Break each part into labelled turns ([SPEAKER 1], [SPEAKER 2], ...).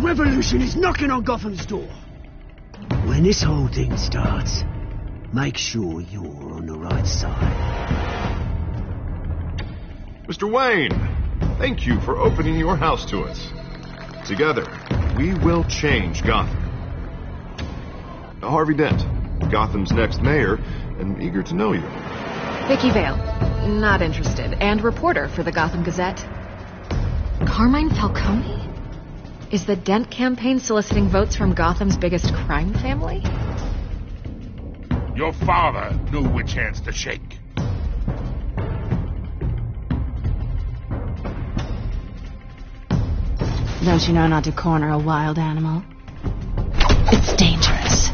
[SPEAKER 1] revolution is knocking on Gotham's door. When this whole thing starts, make sure you're on the right side.
[SPEAKER 2] Mr. Wayne, thank you for opening your house to us. Together, we will change Gotham. Harvey Dent, Gotham's next mayor, and eager to know you.
[SPEAKER 3] Vicky Vale, not interested, and reporter for the Gotham Gazette. Carmine Falcone? Is the Dent campaign soliciting votes from Gotham's biggest crime family?
[SPEAKER 4] Your father knew which hands to shake.
[SPEAKER 5] Don't you know not to corner a wild animal? It's dangerous.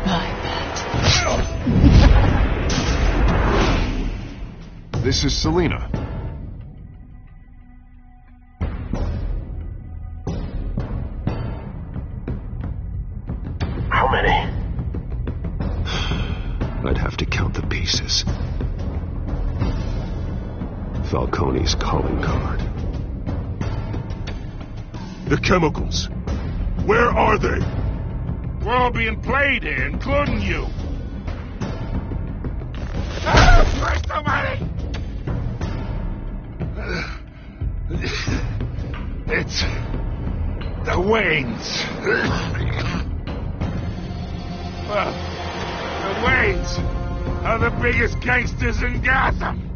[SPEAKER 5] I bet.
[SPEAKER 2] This is Selina.
[SPEAKER 6] How many?
[SPEAKER 7] I'd have to count the pieces. Falcone's calling card.
[SPEAKER 4] The chemicals. Where are they? We're all being played here, including you. Where's somebody? It's the Waynes. Well, the Waynes are the biggest gangsters in Gotham.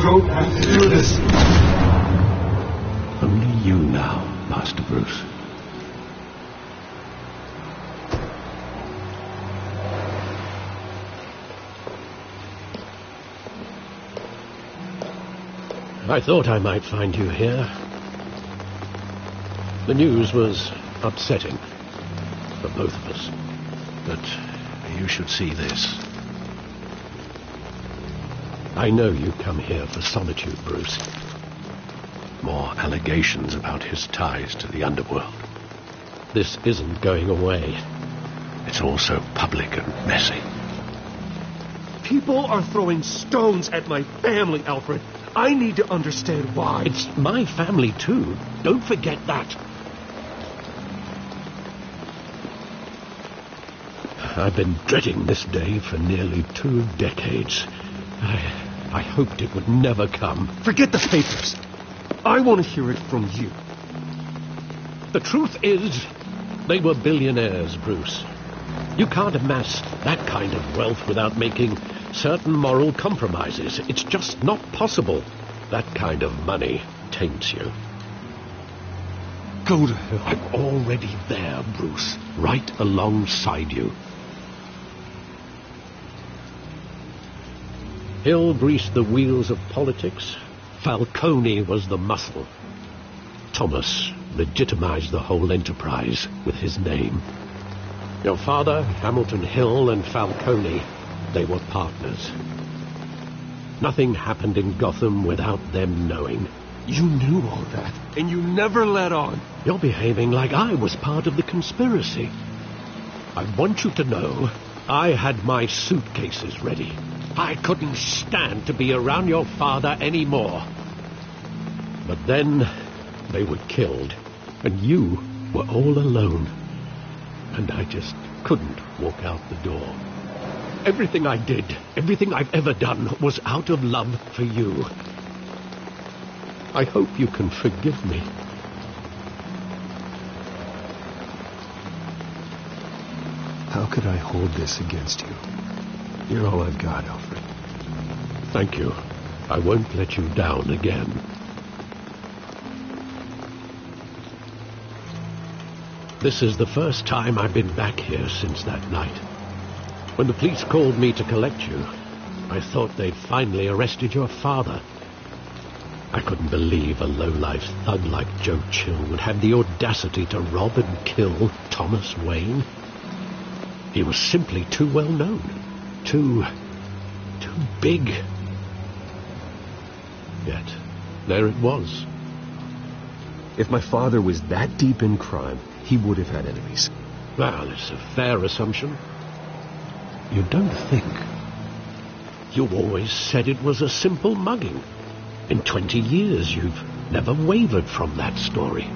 [SPEAKER 7] Don't have to do this. Only you now, Master Bruce.
[SPEAKER 8] I thought I might find you here. The news was upsetting for both of us. But you should see this. I know you come here for solitude, Bruce. More allegations about his ties to the underworld. This isn't going away. It's all so public and messy.
[SPEAKER 9] People are throwing stones at my family, Alfred. I need to understand why.
[SPEAKER 8] It's my family, too. Don't forget that. I've been dreading this day for nearly 2 decades. I hoped it would never come.
[SPEAKER 9] Forget the papers. I want to hear it from you.
[SPEAKER 8] The truth is, they were billionaires, Bruce. You can't amass that kind of wealth without making certain moral compromises. It's just not possible. That kind of money taints you.
[SPEAKER 9] Go to hell.
[SPEAKER 8] I'm already there, Bruce. Right alongside you. Hill greased the wheels of politics. Falcone was the muscle. Thomas legitimized the whole enterprise with his name. Your father, Hamilton Hill, and Falcone, they were partners. Nothing happened in Gotham without them knowing.
[SPEAKER 9] You knew all that, and you never let on.
[SPEAKER 8] You're behaving like I was part of the conspiracy. I want you to know I had my suitcases ready. I couldn't stand to be around your father anymore. But then they were killed, and you were all alone. And I just couldn't walk out the door. Everything I did, everything I've ever done, was out of love for you. I hope you can forgive me.
[SPEAKER 7] How could I hold this against you? You're all I've got, Alfred.
[SPEAKER 8] Thank you. I won't let you down again. This is the first time I've been back here since that night. When the police called me to collect you, I thought they'd finally arrested your father. I couldn't believe a low-life thug like Joe Chill would have the audacity to rob and kill Thomas Wayne. He was simply too well known. Too big. Yet, there it was.
[SPEAKER 7] If my father was that deep in crime, he would have had enemies.
[SPEAKER 8] Well, it's a fair assumption. You don't think. You always said it was a simple mugging. In 20 years, you've never wavered from that story.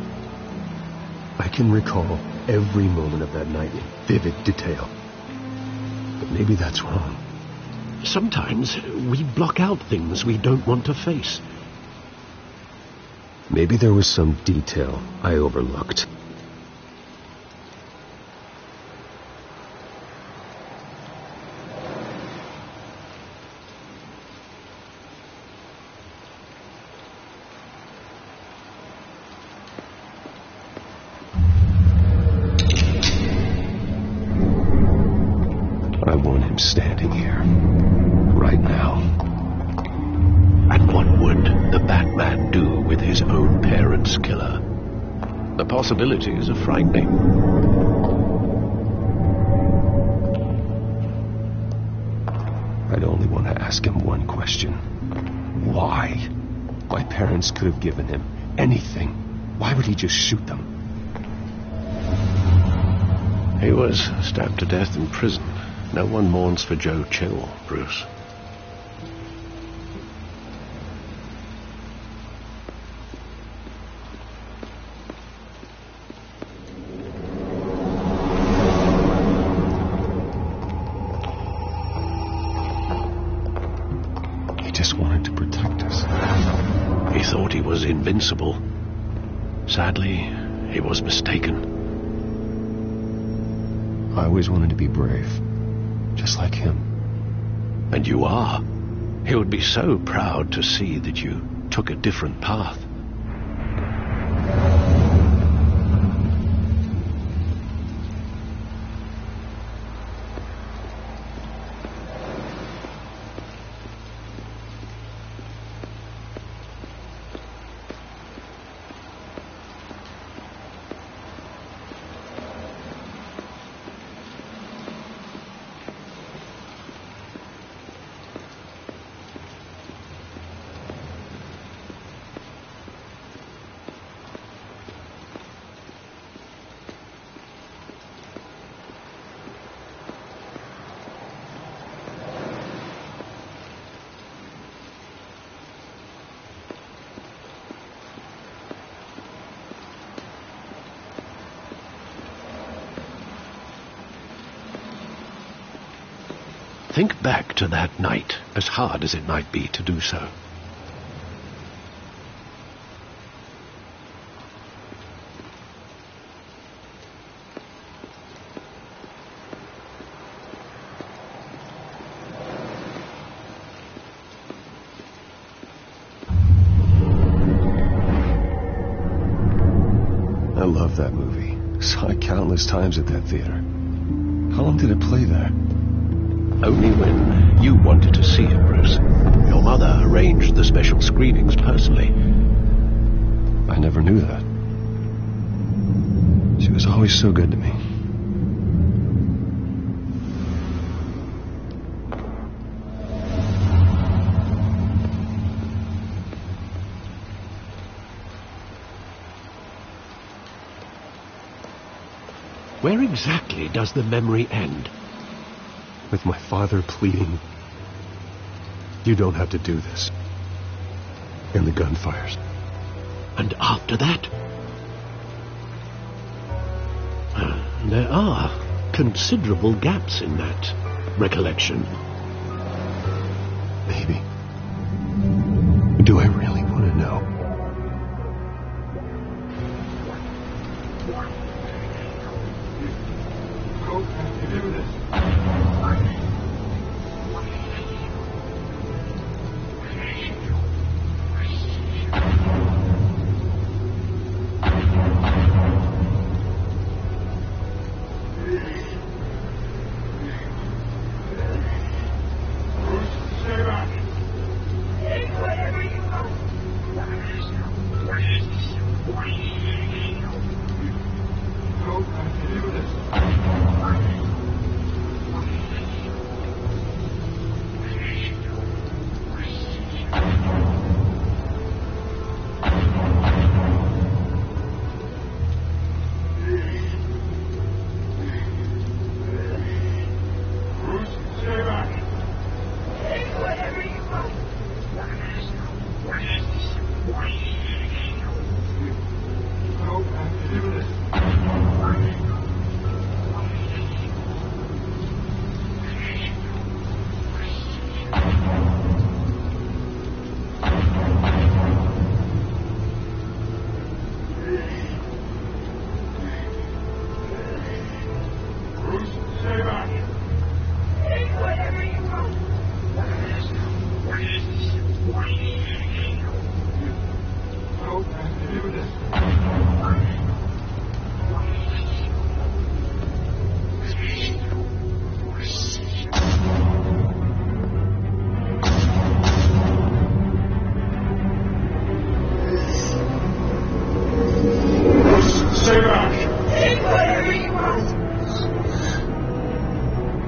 [SPEAKER 7] I can recall every moment of that night in vivid detail. But maybe that's wrong.
[SPEAKER 8] Sometimes we block out things we don't want to face.
[SPEAKER 7] Maybe there was some detail I overlooked. I want him standing here, right now.
[SPEAKER 8] And what would the Batman do with his own parents' killer? The possibilities are frightening.
[SPEAKER 7] I'd only want to ask him one question. Why? My parents could have given him anything. Why would he just shoot them?
[SPEAKER 8] He was stabbed to death in prison. No one mourns for Joe Chill, Bruce.
[SPEAKER 7] He just wanted to protect us.
[SPEAKER 8] He thought he was invincible. Sadly, he was mistaken.
[SPEAKER 7] I always wanted to be brave. Just like him.
[SPEAKER 8] And you are. He would be so proud to see that you took a different path. Think back to that night, as hard as it might be to do so.
[SPEAKER 7] I love that movie. Saw it countless times at that theater. How long did it play there?
[SPEAKER 8] Only when you wanted to see it, Bruce. Your mother arranged the special screenings personally.
[SPEAKER 7] I never knew that. She was always so good to me.
[SPEAKER 8] Where exactly does the memory end?
[SPEAKER 7] With my father pleading, "You don't have to do this." And the gunfires.
[SPEAKER 8] And after that? There are considerable gaps in that. recollection.
[SPEAKER 7] Maybe. Do I really want to know?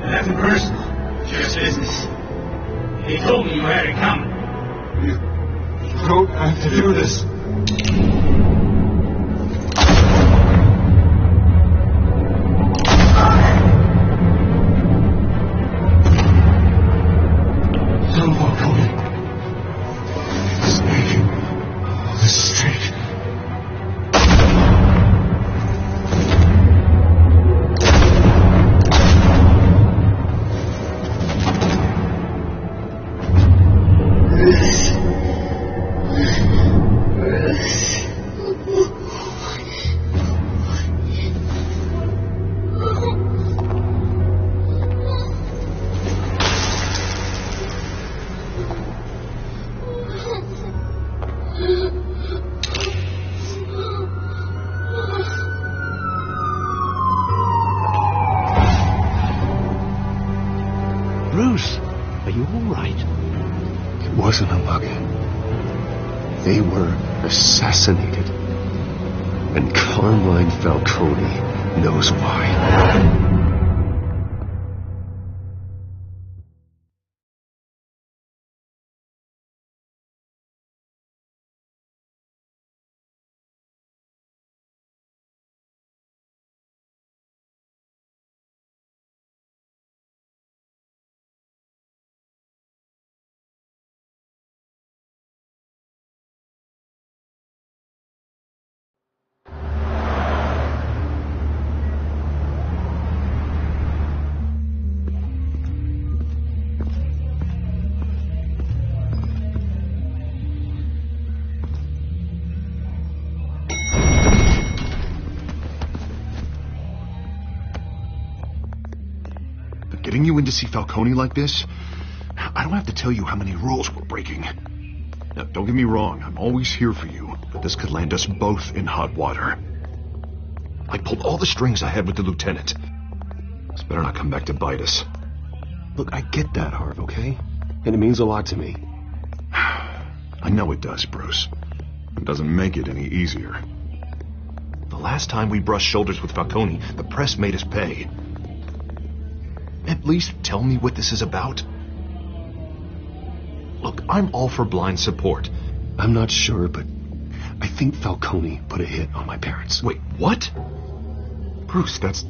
[SPEAKER 6] Nothing personal, just business. He told me you had it coming.
[SPEAKER 10] You don't have to do this. No more coming. Snake. This is straight.
[SPEAKER 8] Bruce, are you all right?
[SPEAKER 7] It wasn't a mugging. They were assassinated. And Carmine Falcone knows why.
[SPEAKER 2] Getting you in to see Falcone like this? I don't have to tell you how many rules we're breaking. Now, don't get me wrong, I'm always here for you, but this could land us both in hot water. I pulled all the strings I had with the lieutenant. This better not come back to bite us.
[SPEAKER 7] Look, I get that, Harv, okay? And it means a lot to me.
[SPEAKER 2] I know it does, Bruce. It doesn't make it any easier. The last time we brushed shoulders with Falcone, the press made us pay. At least tell me what this is about. Look, I'm all for blind support.
[SPEAKER 7] I'm not sure, but I think Falcone put a hit on my parents.
[SPEAKER 2] Wait, what? Bruce, that's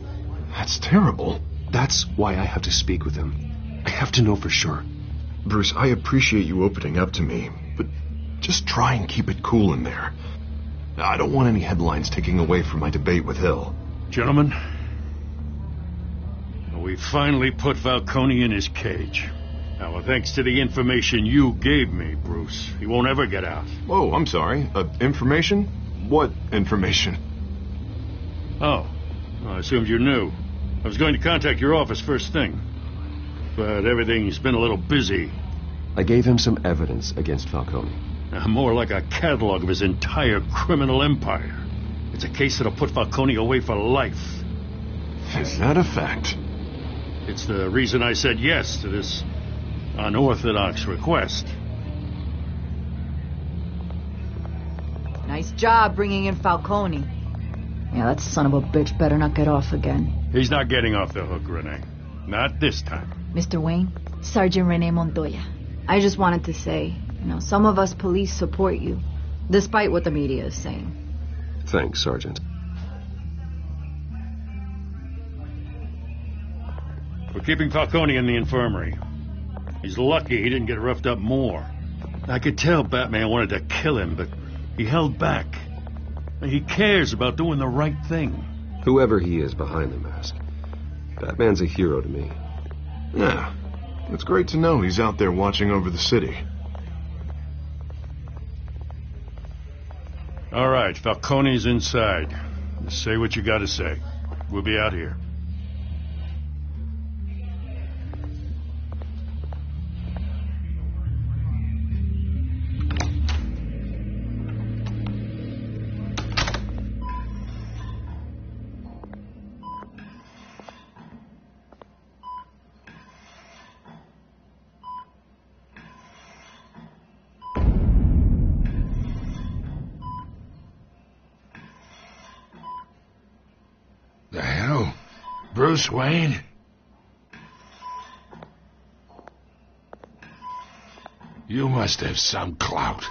[SPEAKER 2] terrible.
[SPEAKER 7] That's why I have to speak with him. I have to know for sure.
[SPEAKER 2] Bruce, I appreciate you opening up to me, but just try and keep it cool in there. I don't want any headlines taking away from my debate with Hill.
[SPEAKER 4] Gentlemen, we finally put Falcone in his cage. Now, well, thanks to the information you gave me, Bruce, he won't ever get out.
[SPEAKER 2] Oh, I'm sorry. Information? What information?
[SPEAKER 4] Oh, well, I assumed you knew. I was going to contact your office first thing. But everything's been a little busy.
[SPEAKER 7] I gave him some evidence against Falcone.
[SPEAKER 4] More like a catalog of his entire criminal empire. It's a case that'll put Falcone away for life.
[SPEAKER 2] Is that a fact?
[SPEAKER 4] It's the reason I said yes to this unorthodox request.
[SPEAKER 11] Nice job bringing in Falcone. Yeah, that son of a bitch better not get off again.
[SPEAKER 4] He's not getting off the hook, Renee. Not this time.
[SPEAKER 11] Mr. Wayne, Sergeant Renee Montoya. I just wanted to say, some of us police support you, despite what the media is saying.
[SPEAKER 7] Thanks, Sergeant.
[SPEAKER 4] We're keeping Falcone in the infirmary. He's lucky he didn't get roughed up more. I could tell Batman wanted to kill him, but he held back. He cares about doing the right thing.
[SPEAKER 7] Whoever he is behind the mask, Batman's a hero to me.
[SPEAKER 2] Yeah, it's great to know he's out there watching over the city.
[SPEAKER 4] All right, Falcone's inside. Just say what you gotta say. We'll be out here.
[SPEAKER 12] The hell? Bruce Wayne? You must have some clout.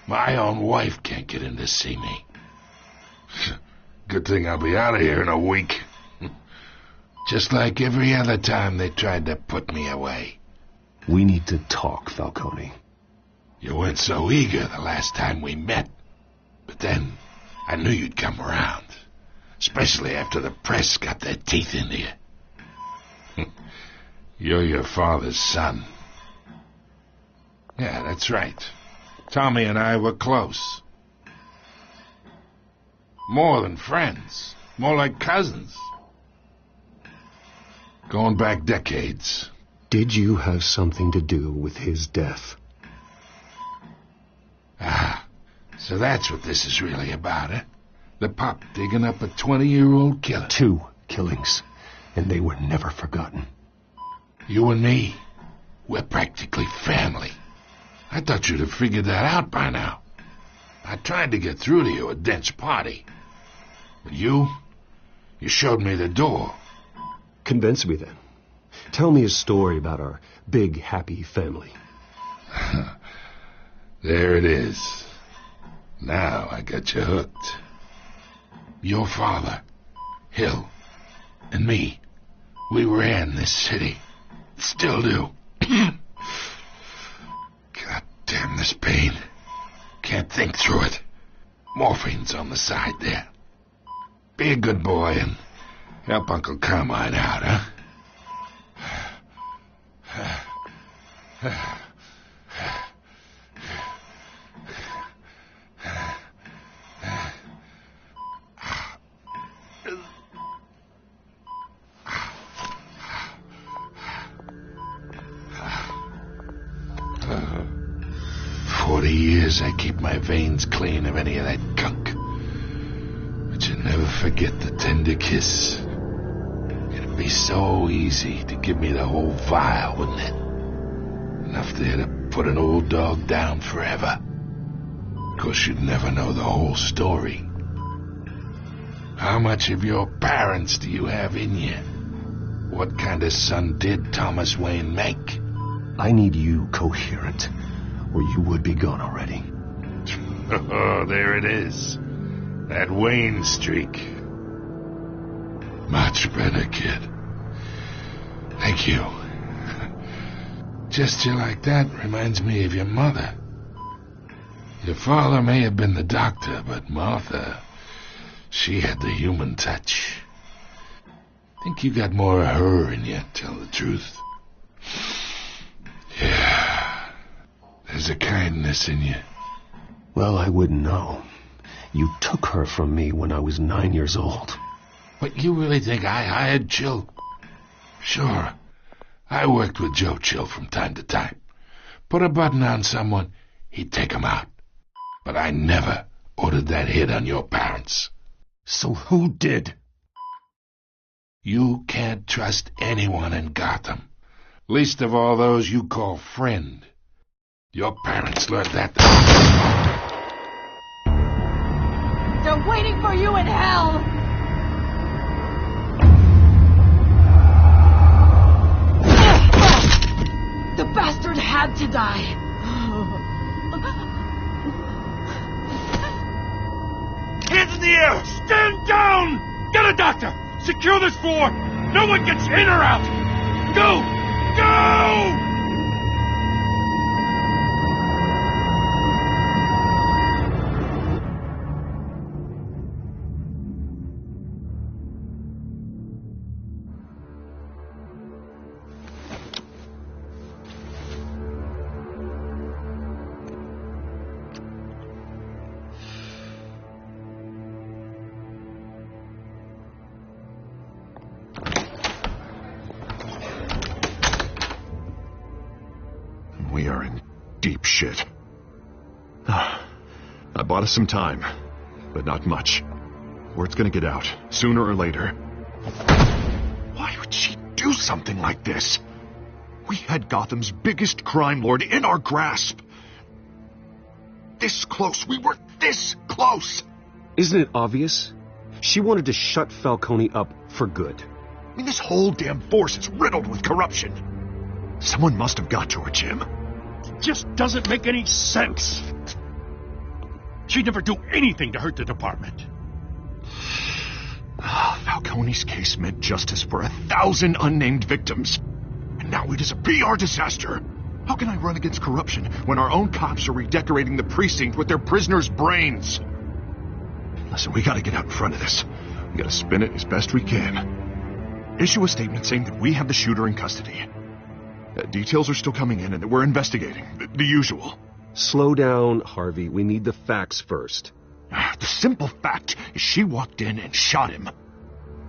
[SPEAKER 12] My own wife can't get in to see me. Good thing I'll be out of here in a week. Just like every other time they tried to put me away.
[SPEAKER 7] We need to talk, Falcone.
[SPEAKER 12] You weren't so eager the last time we met. But then, I knew you'd come around. Especially after the press got their teeth into you. You're your father's son. Yeah, that's right. Tommy and I were close. More than friends. More like cousins. Going back decades.
[SPEAKER 7] Did you have something to do with his death?
[SPEAKER 12] Ah, so that's what this is really about, eh? The pop digging up a 20-year-old killer.
[SPEAKER 7] 2 killings, and they were never forgotten.
[SPEAKER 12] You and me, we're practically family. I thought you'd have figured that out by now. I tried to get through to you at Dent's party. But you showed me the door.
[SPEAKER 7] Convince me then. Tell me a story about our big, happy family.
[SPEAKER 12] There it is. Now I got you hooked. Your father, Hill, and me, we ran this city. Still do. God damn this pain. Can't think through it. Morphine's on the side there. Be a good boy and help Uncle Carmine out, huh? I keep my veins clean of any of that gunk. But you never forget the tender kiss. It'd be so easy to give me the whole vial, wouldn't it? Enough there to put an old dog down forever. Of course, you'd never know the whole story. How much of your parents do you have in you? What kind of son did Thomas Wayne make?
[SPEAKER 7] I need you coherent, or you would be gone already.
[SPEAKER 12] Oh, there it is. That Wayne streak. Much better, kid. Thank you. Gesture like that reminds me of your mother. Your father may have been the doctor, but Martha, she had the human touch. Think you got more of her in you, tell the truth. Yeah. There's a kindness in you.
[SPEAKER 7] Well, I wouldn't know. You took her from me when I was 9 years old.
[SPEAKER 12] But you really think I hired Chill? Sure. I worked with Joe Chill from time to time. Put a button on someone, he'd take him out. But I never ordered that hit on your parents.
[SPEAKER 7] So who did?
[SPEAKER 12] You can't trust anyone in Gotham. Least of all those you call friend. Your parents learned that.
[SPEAKER 11] They're waiting for you in hell! The bastard had to die.
[SPEAKER 4] Hands in the air! Stand down! Get a doctor! Secure this floor! No one gets in or out! Go! Go!
[SPEAKER 2] We are in deep shit. I bought us some time, but not much. Word's gonna get out, sooner or later. Why would she do something like this? We had Gotham's biggest crime lord in our grasp. This close, we were this close!
[SPEAKER 7] Isn't it obvious? She wanted to shut Falcone up for good.
[SPEAKER 2] I mean, this whole damn force is riddled with corruption. Someone must have got to her, Jim.
[SPEAKER 4] It just doesn't make any sense. She'd never do anything to hurt the department.
[SPEAKER 2] Falcone's case meant justice for 1,000 unnamed victims. And now it is a PR disaster. How can I run against corruption when our own cops are redecorating the precinct with their prisoners' brains? Listen, we gotta get out in front of this. We gotta spin it as best we can. Issue a statement saying that we have the shooter in custody. Details are still coming in and that we're investigating. The usual.
[SPEAKER 7] Slow down, Harvey. We need the facts first.
[SPEAKER 2] The simple fact is she walked in and shot him.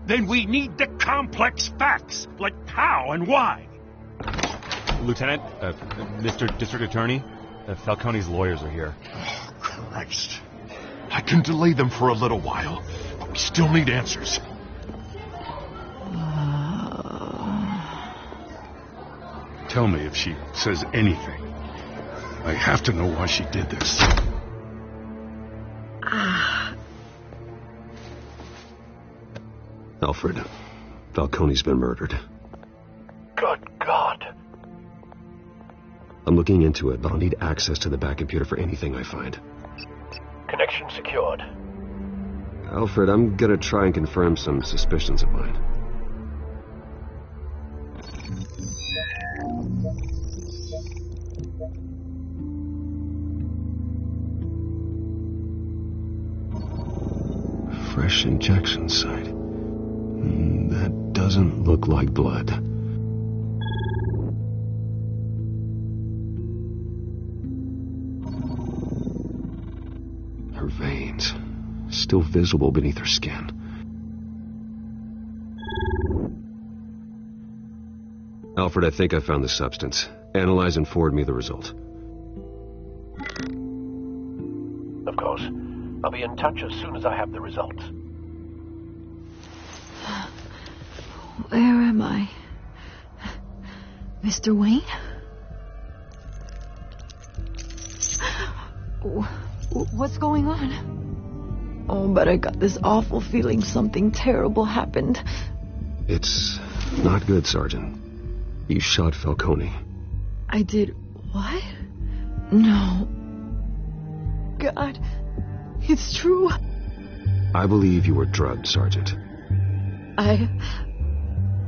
[SPEAKER 4] Then we need the complex facts, like how and why.
[SPEAKER 13] Lieutenant, Mr. District Attorney, Falcone's lawyers are here.
[SPEAKER 2] Oh, Christ. I can delay them for a little while, but we still need answers.
[SPEAKER 4] Tell me if she says anything. I have to know why she did this.
[SPEAKER 7] Alfred, Falcone's been murdered.
[SPEAKER 8] Good God.
[SPEAKER 7] I'm looking into it, but I'll need access to the back computer for anything I find.
[SPEAKER 8] Connection secured.
[SPEAKER 7] Alfred, I'm gonna try and confirm some suspicions of mine. Fresh injection site. That doesn't look like blood. Her veins, still visible beneath her skin. Alfred, I think I found the substance. Analyze and forward me the result.
[SPEAKER 8] Of course. I'll be in touch as soon as I have the results.
[SPEAKER 11] Where am I? Mr. Wayne? What's going on? Oh, but I got this awful feeling something terrible happened.
[SPEAKER 7] It's not good, Sergeant. You shot Falcone.
[SPEAKER 11] I did what? No. God, it's true.
[SPEAKER 7] I believe you were drugged, Sergeant.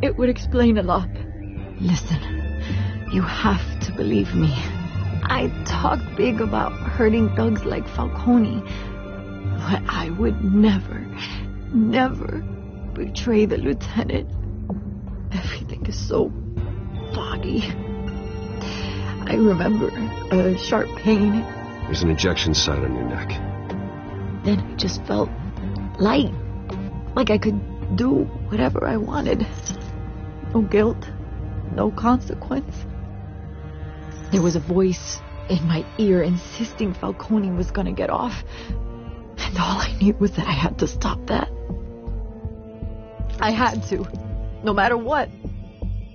[SPEAKER 11] It would explain a lot. Listen, you have to believe me. I talk big about hurting thugs like Falcone, but I would never betray the lieutenant. is so foggy. I remember a sharp pain.
[SPEAKER 7] There's an injection site on your neck.
[SPEAKER 11] Then I just felt light. Like I could do whatever I wanted. No guilt. No consequence. There was a voice in my ear insisting Falcone was gonna get off. And all I knew was that I had to stop that. I had to. No matter what.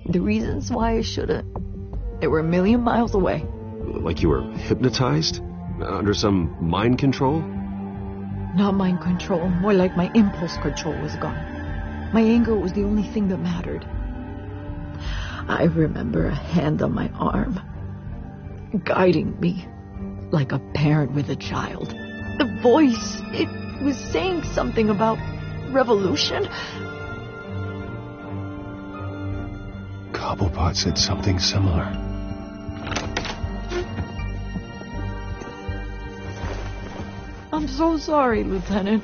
[SPEAKER 11] The reasons why I shouldn't, they were a million miles away.
[SPEAKER 7] Like you were hypnotized? Under some mind control?
[SPEAKER 11] Not mind control. More like my impulse control was gone. My anger was the only thing that mattered. I remember a hand on my arm, guiding me like a parent with a child. The voice, it was saying something about revolution.
[SPEAKER 7] Cobblepot said something similar.
[SPEAKER 11] I'm so sorry, Lieutenant.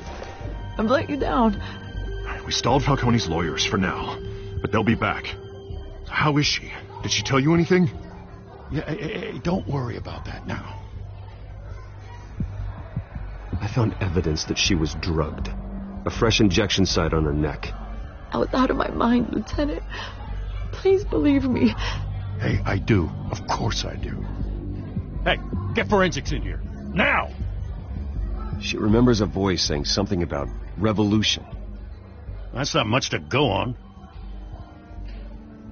[SPEAKER 11] I've let you down.
[SPEAKER 2] We stalled Falcone's lawyers for now, but they'll be back. How is she? Did she tell you anything?
[SPEAKER 4] Yeah, hey, don't worry about that now.
[SPEAKER 7] I found evidence that she was drugged. A fresh injection site on her neck.
[SPEAKER 11] I was out of my mind, Lieutenant. Please believe me.
[SPEAKER 4] Hey, I do. Of course I do. Hey, get forensics in here. Now!
[SPEAKER 7] She remembers a voice saying something about revolution.
[SPEAKER 4] That's not much to go on.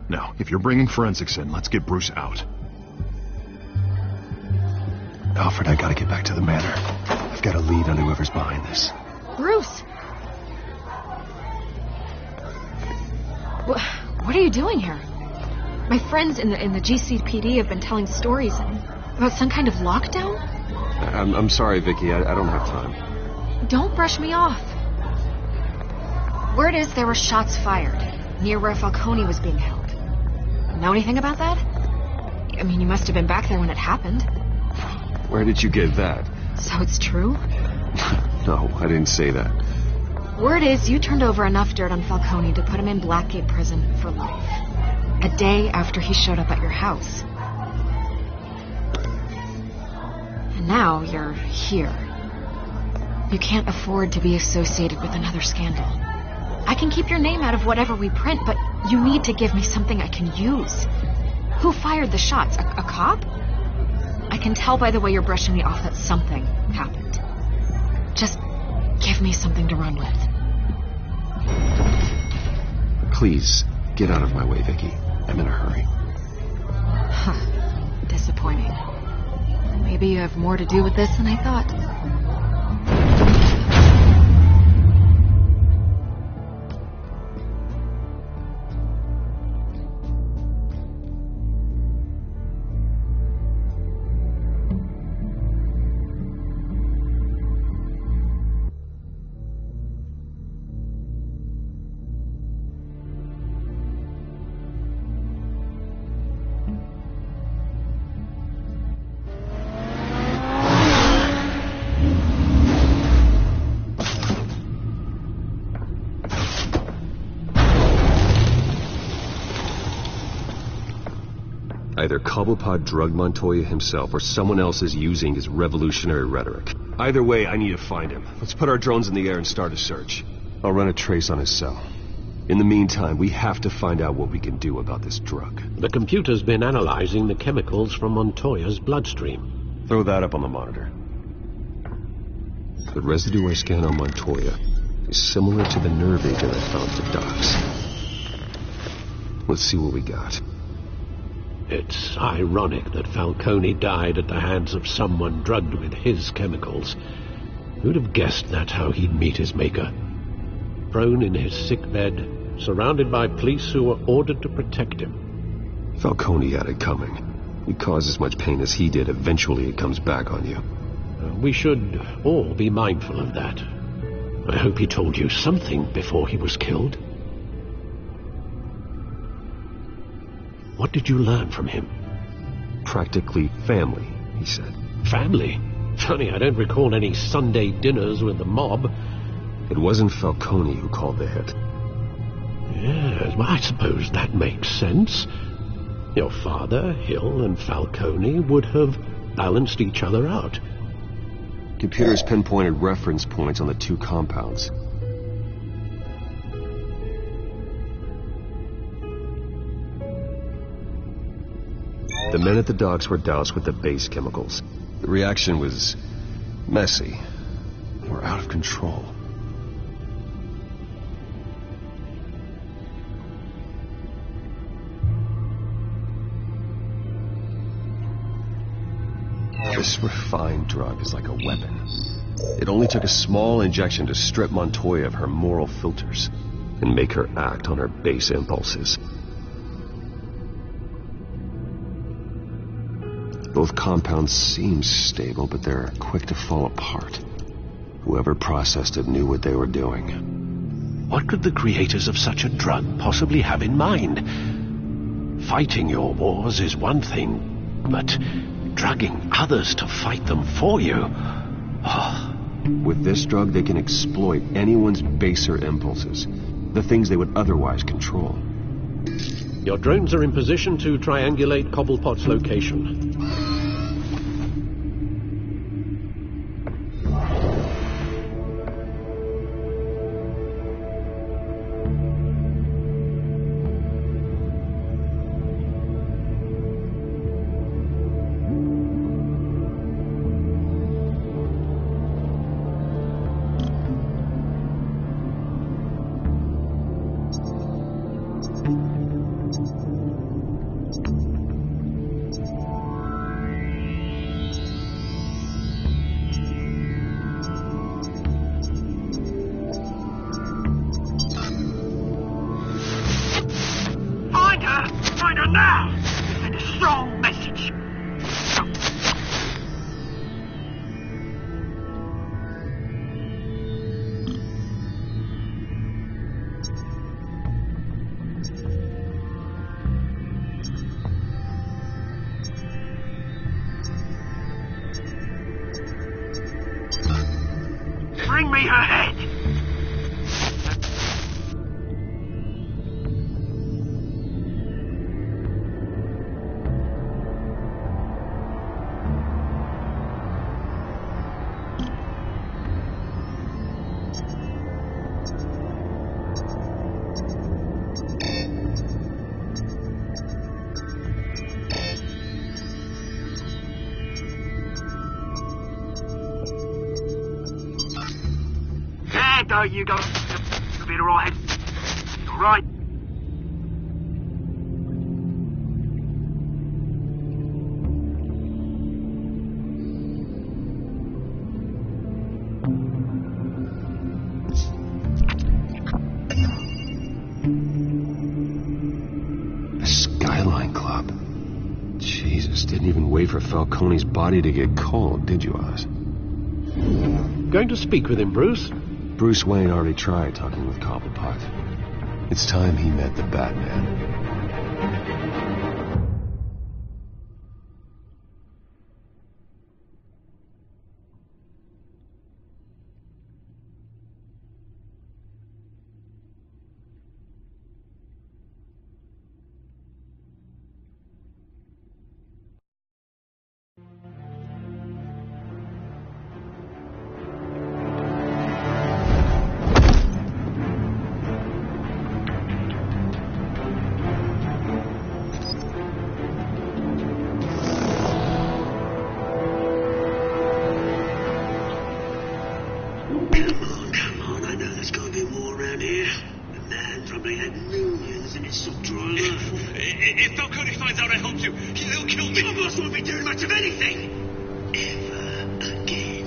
[SPEAKER 2] Now, if you're bringing forensics in, let's get Bruce out.
[SPEAKER 7] Alfred, I gotta get back to the manor. I've got a lead on whoever's behind this.
[SPEAKER 3] Bruce! What are you doing here? My friends in the GCPD have been telling stories about some kind of lockdown?
[SPEAKER 7] I'm sorry, Vicky. I don't have time.
[SPEAKER 3] Don't brush me off. Word is there were shots fired near where Falcone was being held. Know anything about that? I mean, you must have been back there when it happened.
[SPEAKER 7] Where did you get that?
[SPEAKER 3] So it's true?
[SPEAKER 7] No, I didn't say that.
[SPEAKER 3] Word is you turned over enough dirt on Falcone to put him in Blackgate Prison for life. A day after he showed up at your house. And now you're here. You can't afford to be associated with another scandal. I can keep your name out of whatever we print, but you need to give me something I can use. Who fired the shots? A cop? I can tell by the way you're brushing me off that something happened. Just give me something to run with.
[SPEAKER 7] Please, get out of my way, Vicky. I'm in a hurry.
[SPEAKER 3] Huh. Disappointing. Maybe you have more to do with this than I thought.
[SPEAKER 7] Either Cobblepot drugged Montoya himself or someone else is using his revolutionary rhetoric. Either way, I need to find him. Let's put our drones in the air and start a search. I'll run a trace on his cell. In the meantime, we have to find out what we can do about this drug.
[SPEAKER 8] The computer's been analyzing the chemicals from Montoya's bloodstream.
[SPEAKER 7] Throw that up on the monitor. The residue I scan on Montoya is similar to the nerve agent I found for Docs. Let's see what we got.
[SPEAKER 8] It's ironic that Falcone died at the hands of someone drugged with his chemicals. Who'd have guessed that's how he'd meet his maker? Prone in his sick bed, surrounded by police who were ordered to protect him.
[SPEAKER 7] Falcone had it coming. You cause as much pain as he did, eventually it comes back on you.
[SPEAKER 8] We should all be mindful of that. I hope he told you something before he was killed. What did you learn from him?
[SPEAKER 7] Practically family, he said.
[SPEAKER 8] Family? Funny, I don't recall any Sunday dinners with the mob.
[SPEAKER 7] It wasn't Falcone who called the hit.
[SPEAKER 8] Yes, well, I suppose that makes sense. Your father, Hill, and Falcone would have balanced each other out.
[SPEAKER 7] Computers pinpointed reference points on the two compounds. The men at the docks were doused with the base chemicals. The reaction was messy. Or out of control. This refined drug is like a weapon. It only took a small injection to strip Montoya of her moral filters and make her act on her base impulses. Both compounds seem stable, but they're quick to fall apart. Whoever processed it knew what they were doing.
[SPEAKER 8] What could the creators of such a drug possibly have in mind? Fighting your wars is one thing, but drugging others to fight them for you? Oh.
[SPEAKER 7] With this drug, they can exploit anyone's baser impulses, the things they would otherwise control.
[SPEAKER 8] Your drones are in position to triangulate Cobblepot's location.
[SPEAKER 1] Bring me her head! There you go. You'll be alright. Alright.
[SPEAKER 7] The Skyline Club. Jesus, didn't even wait for Falcone's body to get cold, did you, Oz?
[SPEAKER 8] Going to speak with him, Bruce?
[SPEAKER 7] Bruce Wayne already tried talking with Cobblepot. It's time he met the Batman.
[SPEAKER 6] If Falcone finds out I helped you, he'll kill me.
[SPEAKER 1] Your boss won't be doing much of anything. Ever again.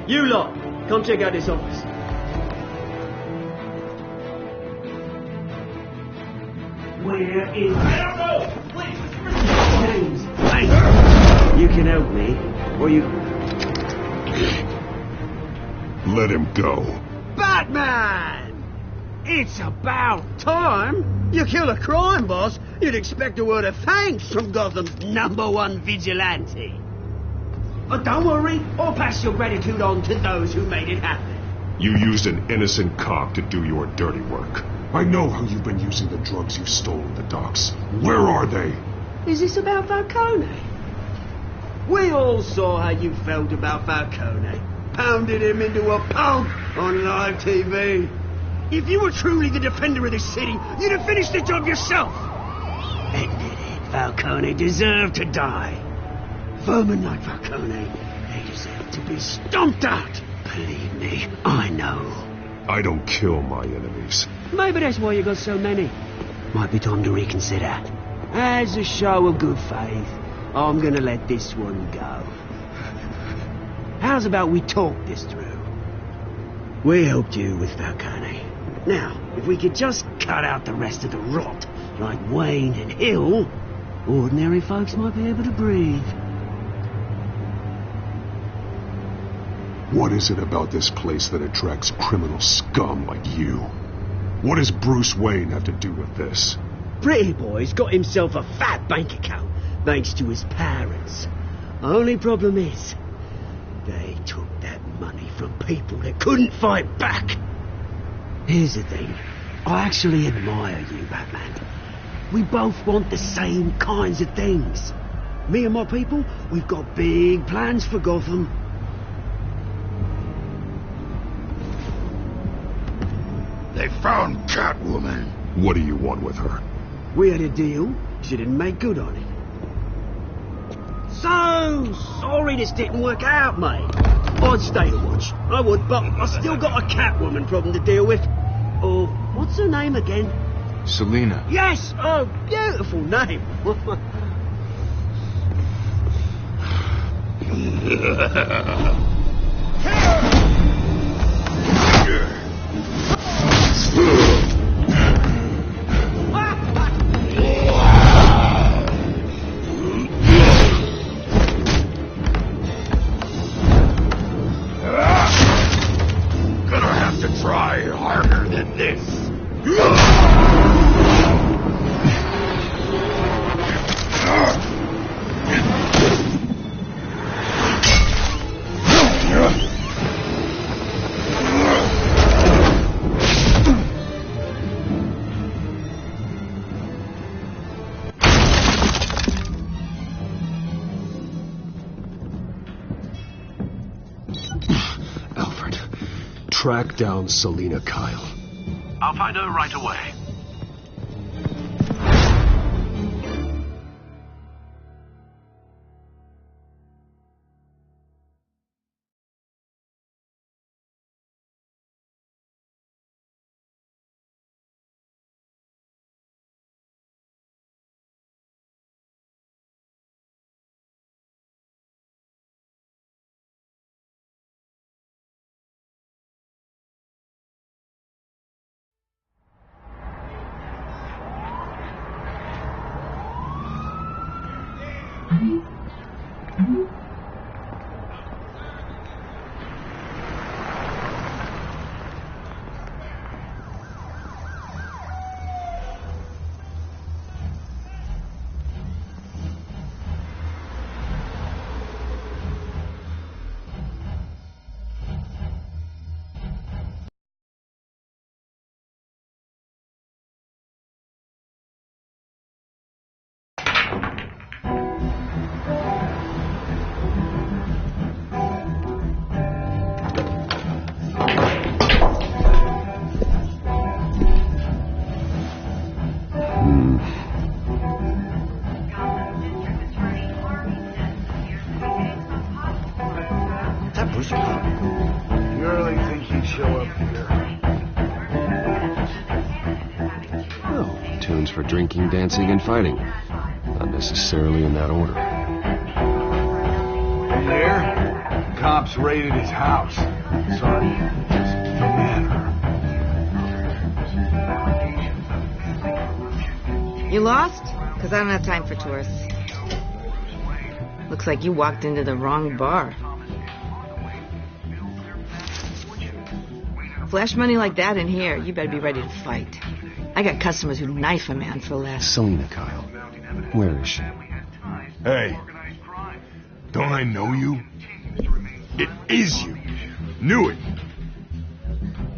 [SPEAKER 9] You lot, come check out this office.
[SPEAKER 1] Where is...
[SPEAKER 6] I don't know! Please,
[SPEAKER 1] James, hey! You can help me, or you...
[SPEAKER 2] Let him go.
[SPEAKER 1] Batman! It's about time. You kill a crime boss, you'd expect a word of thanks from Gotham's #1 vigilante. But don't worry, I'll pass your gratitude on to those who made it happen.
[SPEAKER 2] You used an innocent cop to do your dirty work. I know how you've been using the drugs you stole at the docks. Where are they?
[SPEAKER 1] Is this about Falcone? We all saw how you felt about Falcone. Pounded him into a pulp on live TV. If you were truly the defender of this city, you'd have finished the job yourself. Ended it. Falcone deserved to die. Vermin like Falcone, they deserve to be stomped out. Believe me, I know.
[SPEAKER 2] I don't kill my enemies.
[SPEAKER 1] Maybe that's why you got so many. Might be time to reconsider. As a show of good faith, I'm gonna let this one go. How's about we talk this through? We helped you with Falcone. Now, if we could just cut out the rest of the rot, like Wayne and Hill, ordinary folks might be able to breathe.
[SPEAKER 2] What is it about this place that attracts criminal scum like you? What does Bruce Wayne have to do with this?
[SPEAKER 1] Pretty Boy's got himself a fat bank account, thanks to his parents. Only problem is, they took that money from people that couldn't fight back. Here's the thing. I actually admire you, Batman. We both want the same kinds of things. Me and my people, we've got big plans for Gotham.
[SPEAKER 12] They found Catwoman.
[SPEAKER 2] What do you want with her?
[SPEAKER 1] We had a deal. She didn't make good on it. So sorry this didn't work out, mate. I'd stay to watch. I would, but I still got a Catwoman problem to deal with. Oh, what's her name again?
[SPEAKER 12] Selina.
[SPEAKER 1] Yes! Oh, beautiful name.
[SPEAKER 12] Gonna have to try harder than this.
[SPEAKER 2] Alfred, track down Selina Kyle.
[SPEAKER 14] I'll find her right away.
[SPEAKER 7] For drinking, dancing, and fighting. Not necessarily in that order.
[SPEAKER 12] Here, cops raided his house. Sorry, just the manor.
[SPEAKER 15] You lost? Because I don't have time for tourists. Looks like you walked into the wrong bar. Flash money like that in here, you better be ready to fight. I got customers who knife a man for less.
[SPEAKER 7] Selena, Kyle. Where is she?
[SPEAKER 2] Hey, don't I know you? It is you. Knew it.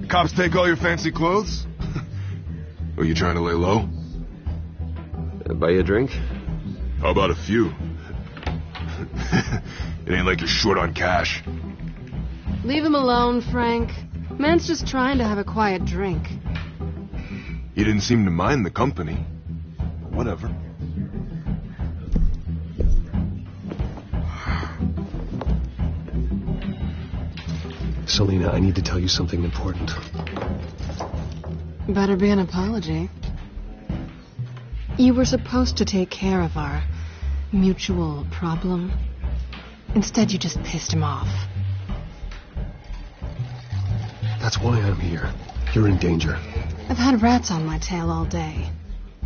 [SPEAKER 2] Cops take all your fancy clothes? Are you trying to lay low?
[SPEAKER 7] Buy you a drink?
[SPEAKER 2] How about a few? It ain't like you're short on cash.
[SPEAKER 5] Leave him alone, Frank. Man's just trying to have a quiet drink.
[SPEAKER 2] He didn't seem to mind the company. But whatever.
[SPEAKER 7] Selena, I need to tell you something important.
[SPEAKER 5] Better be an apology. You were supposed to take care of our mutual problem. Instead, you just pissed him off.
[SPEAKER 7] That's why I'm here. You're in danger.
[SPEAKER 5] I've had rats on my tail all day.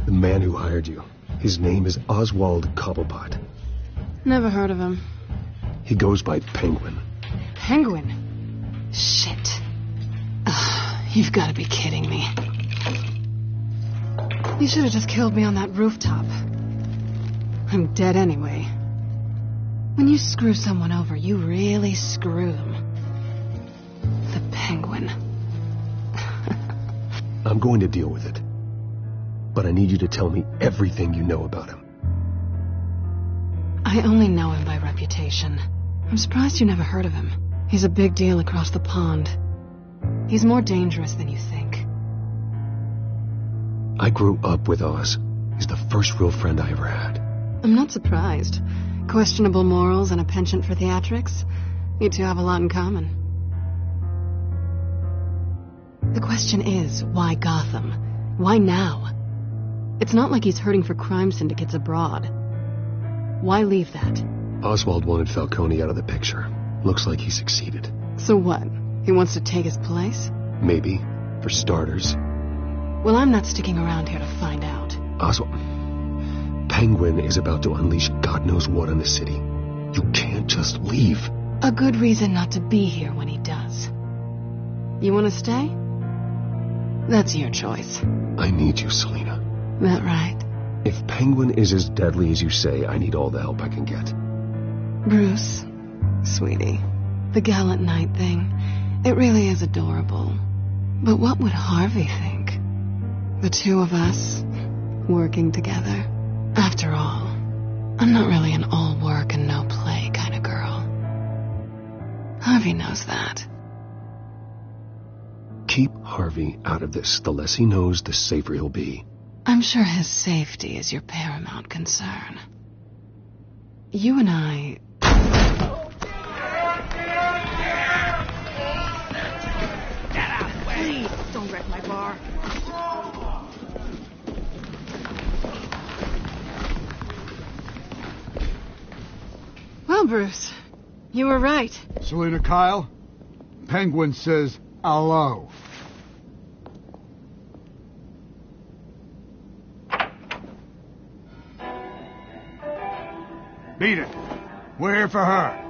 [SPEAKER 7] The man who hired you, his name is Oswald Cobblepot.
[SPEAKER 5] Never heard of him.
[SPEAKER 7] He goes by Penguin.
[SPEAKER 5] Penguin? Shit. Ugh, you've got to be kidding me. You should have just killed me on that rooftop. I'm dead anyway. When you screw someone over, you really screw them. The Penguin.
[SPEAKER 7] I'm going to deal with it. But I need you to tell me everything you know about him.
[SPEAKER 5] I only know him by reputation. I'm surprised you never heard of him. He's a big deal across the pond. He's more dangerous than you think.
[SPEAKER 7] I grew up with Oz. He's the first real friend I ever had.
[SPEAKER 5] I'm not surprised. Questionable morals and a penchant for theatrics. You two have a lot in common. The question is, why Gotham? Why now? It's not like he's hurting for crime syndicates abroad. Why leave that?
[SPEAKER 7] Oswald wanted Falcone out of the picture. Looks like he succeeded.
[SPEAKER 5] So what? He wants to take his place?
[SPEAKER 7] Maybe. For starters.
[SPEAKER 5] Well, I'm not sticking around here to find out.
[SPEAKER 7] Oswald... Penguin is about to unleash God knows what on the city. You can't just leave.
[SPEAKER 5] A good reason not to be here when he does. You want to stay? That's your choice.
[SPEAKER 7] I need you, Selena.
[SPEAKER 5] That right?
[SPEAKER 7] If Penguin is as deadly as you say, I need all the help I can get.
[SPEAKER 5] Bruce, sweetie, the gallant knight thing, it really is adorable. But what would Harvey think? The two of us, working together. After all, I'm not really an all work and no play kind of girl. Harvey knows that.
[SPEAKER 7] Keep Harvey out of this. The less he knows, the safer he'll be.
[SPEAKER 5] I'm sure his safety is your paramount concern. You and I...
[SPEAKER 15] Get out of the way! Please, don't wreck my bar.
[SPEAKER 5] Well, Bruce, you were right.
[SPEAKER 16] Selena, Kyle, Penguin says hello. Beat it. We're here for her.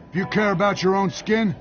[SPEAKER 16] If you care about your own skin...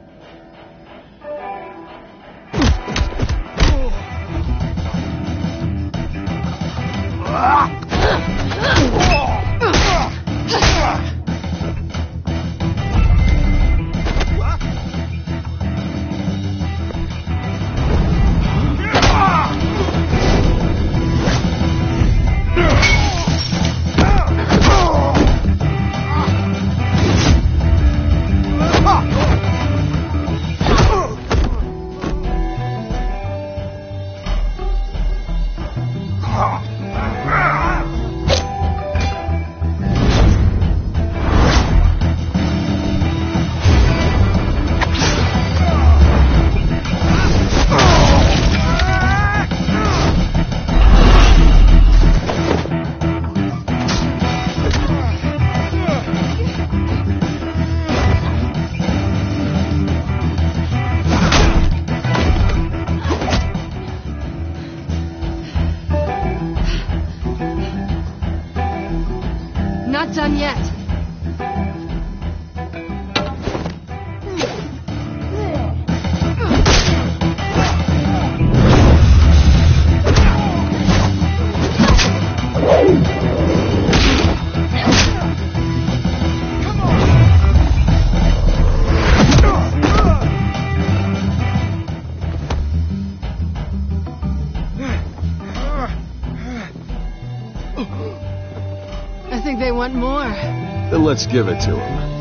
[SPEAKER 7] let's give it to him.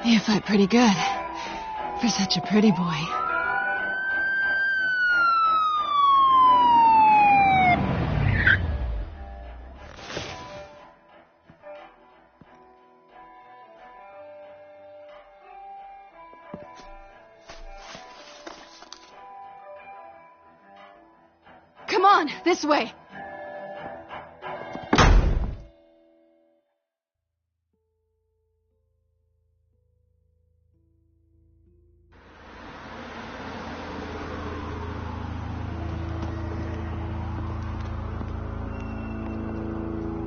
[SPEAKER 5] You fight pretty good. For such a pretty boy. Come on, this way.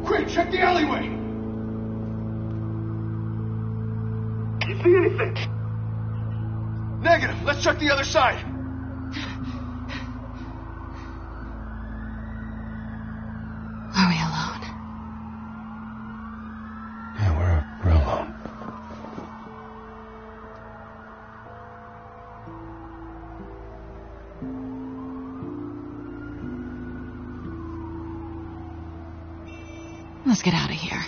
[SPEAKER 2] Quick, check the alleyway!
[SPEAKER 10] You see anything?
[SPEAKER 2] Negative. Let's check the other side.
[SPEAKER 5] Are we alone?
[SPEAKER 7] Yeah, we're alone.
[SPEAKER 5] Let's get out of here.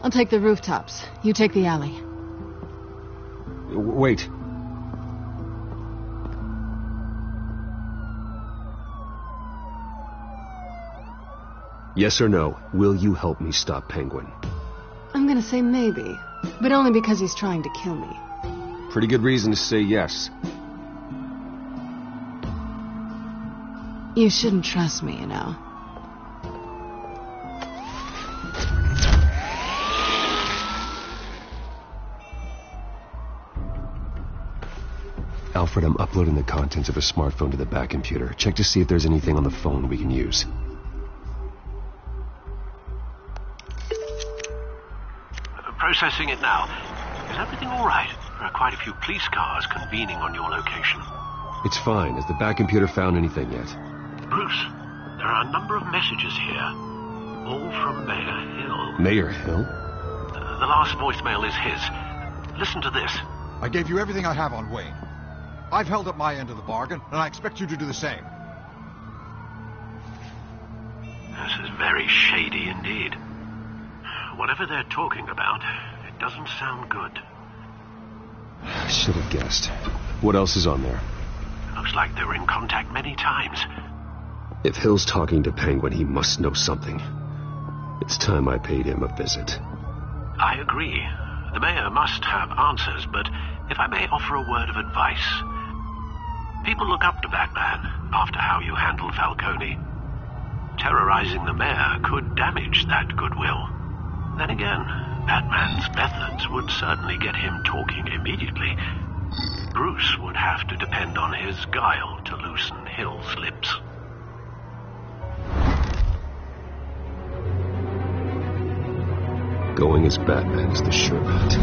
[SPEAKER 5] I'll take the rooftops. You take the alley.
[SPEAKER 7] Wait. Yes or no, will you help me stop Penguin?
[SPEAKER 5] I'm gonna say maybe, but only because he's trying to kill me.
[SPEAKER 7] Pretty good reason to say yes.
[SPEAKER 5] You shouldn't trust me, you know.
[SPEAKER 7] Alfred, I'm uploading the contents of a smartphone to the back computer. Check to see if there's anything on the phone we can use.
[SPEAKER 14] Processing it now. Is everything all right? There are quite a few police cars convening on your location.
[SPEAKER 7] It's fine. Has the back computer found anything yet?
[SPEAKER 14] Bruce, there are a number of messages here. All from Mayor Hill.
[SPEAKER 7] Mayor Hill?
[SPEAKER 14] The last voicemail is his. Listen to this.
[SPEAKER 17] I gave you everything I have on Wayne. I've held up my end of the bargain, and I expect you to do the same.
[SPEAKER 14] This is very shady indeed. Whatever they're talking about, it doesn't sound good.
[SPEAKER 7] I should have guessed. What else is on there?
[SPEAKER 14] Looks like they were in contact many times.
[SPEAKER 7] If Hill's talking to Penguin, he must know something. It's time I paid him a visit.
[SPEAKER 14] I agree. The mayor must have answers, but if I may offer a word of advice. People look up to Batman after how you handled Falcone. Terrorizing the mayor could damage that goodwill. Then again, Batman's methods would certainly get him talking immediately. Bruce would have to depend on his guile to loosen Hill's lips.
[SPEAKER 7] Going as Batman is the sure bet.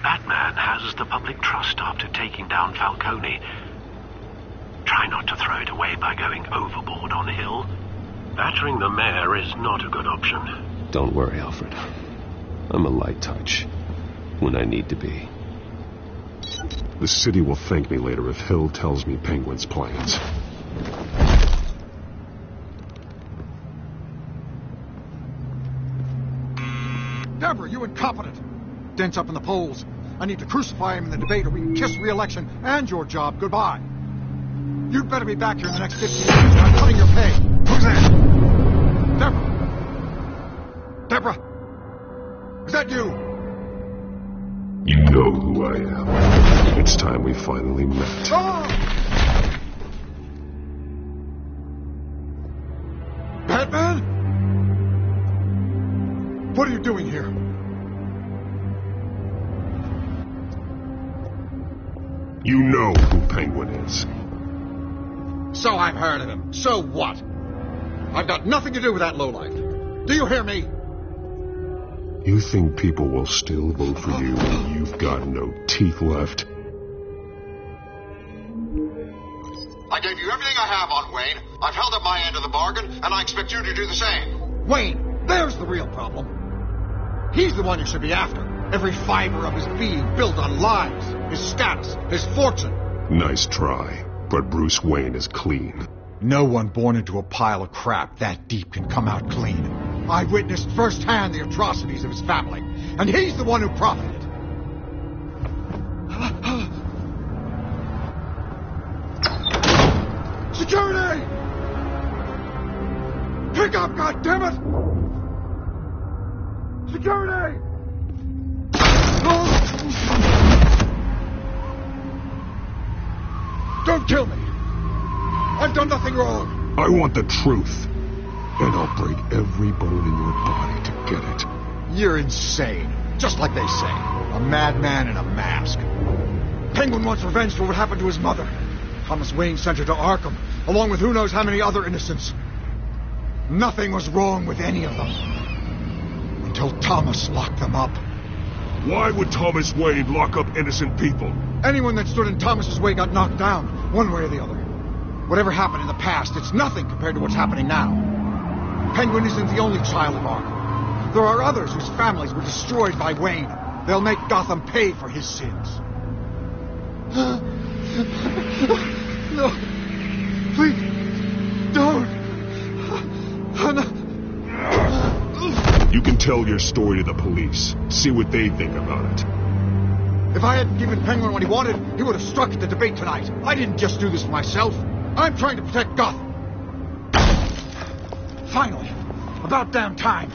[SPEAKER 14] Batman has the public trust after taking down Falcone. Try not to throw it away by going overboard on the hill. Battering the mayor is not a good option.
[SPEAKER 7] Don't worry, Alfred. I'm a light touch when I need to be. The city will thank me later if Hill tells me Penguin's plans.
[SPEAKER 17] Deborah, you incompetent! Dent's up in the polls. I need to crucify him in the debate or we can kiss re-election and your job goodbye. You'd better be back here in the next 15 minutes or I'm cutting your pay. Who's that? Deborah? Deborah? Is that you?
[SPEAKER 7] You know who I am. It's time we finally met.
[SPEAKER 17] Batman? What are you doing here?
[SPEAKER 7] You know who Penguin is.
[SPEAKER 17] So I've heard of him. So what? I've got nothing to do with that lowlife. Do you hear me?
[SPEAKER 7] You think people will still vote for you when you've got no teeth left?
[SPEAKER 17] I gave you everything I have on Wayne. I've held up my end of the bargain, and I expect you to do the same. Wayne, there's the real problem. He's the one you should be after. Every fiber of his being built on lies, his status, his fortune.
[SPEAKER 7] Nice try, but Bruce Wayne is clean.
[SPEAKER 17] No one born into a pile of crap that deep can come out clean. I witnessed firsthand the atrocities of his family, and he's the one who profited. Security! Pick up, goddammit! Security! Don't kill me! I've done nothing wrong!
[SPEAKER 7] I want the truth, and I'll break every bone in your body to get it.
[SPEAKER 17] You're insane. Just like they say. A madman in a mask. Penguin wants revenge for what happened to his mother. Thomas Wayne sent her to Arkham, along with who knows how many other innocents. Nothing was wrong with any of them. Until Thomas locked them up.
[SPEAKER 7] Why would Thomas Wayne lock up innocent people?
[SPEAKER 17] Anyone that stood in Thomas's way got knocked down, one way or the other. Whatever happened in the past, it's nothing compared to what's happening now. Penguin isn't the only child of Arkham. There are others whose families were destroyed by Wayne. They'll make Gotham pay for his sins. No. Please. Don't.
[SPEAKER 7] You can tell your story to the police. See what they think about it.
[SPEAKER 17] If I hadn't given Penguin what he wanted, he would have struck at the debate tonight. I didn't just do this for myself. I'm trying to protect Gotham. Finally. About damn time.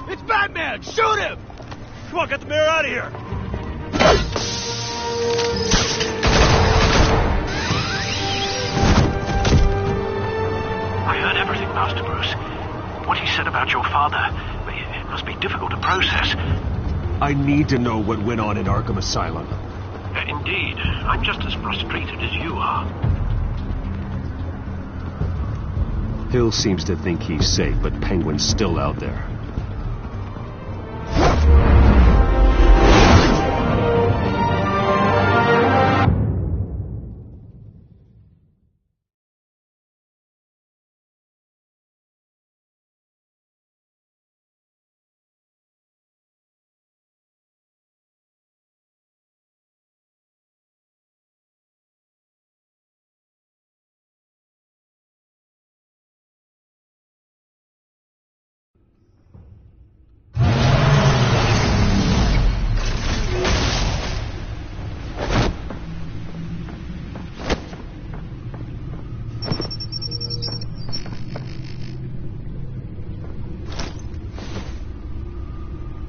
[SPEAKER 6] It's Batman! Shoot him! Come on, get the mayor out of here!
[SPEAKER 14] I heard everything, Master Bruce. What he said about your father, it must be difficult to process.
[SPEAKER 7] I need to know what went on in Arkham Asylum.
[SPEAKER 14] Indeed. I'm just as frustrated as you are.
[SPEAKER 7] Hill seems to think he's safe, but Penguin's still out there.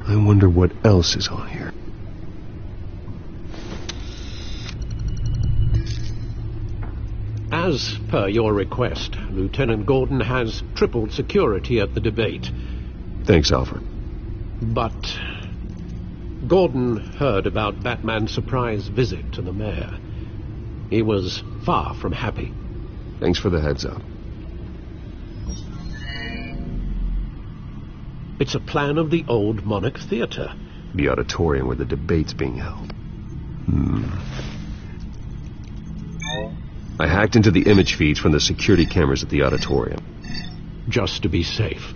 [SPEAKER 7] I wonder what else is on here.
[SPEAKER 8] As per your request, Lieutenant Gordon has tripled security at the debate.
[SPEAKER 7] Thanks, Alfred.
[SPEAKER 8] But Gordon heard about Batman's surprise visit to the mayor. He was far from happy.
[SPEAKER 7] Thanks for the heads up.
[SPEAKER 8] It's a plan of the old Monarch Theatre.
[SPEAKER 7] The auditorium where the debate's being held. I hacked into the image feeds from the security cameras at the auditorium.
[SPEAKER 8] Just to be safe.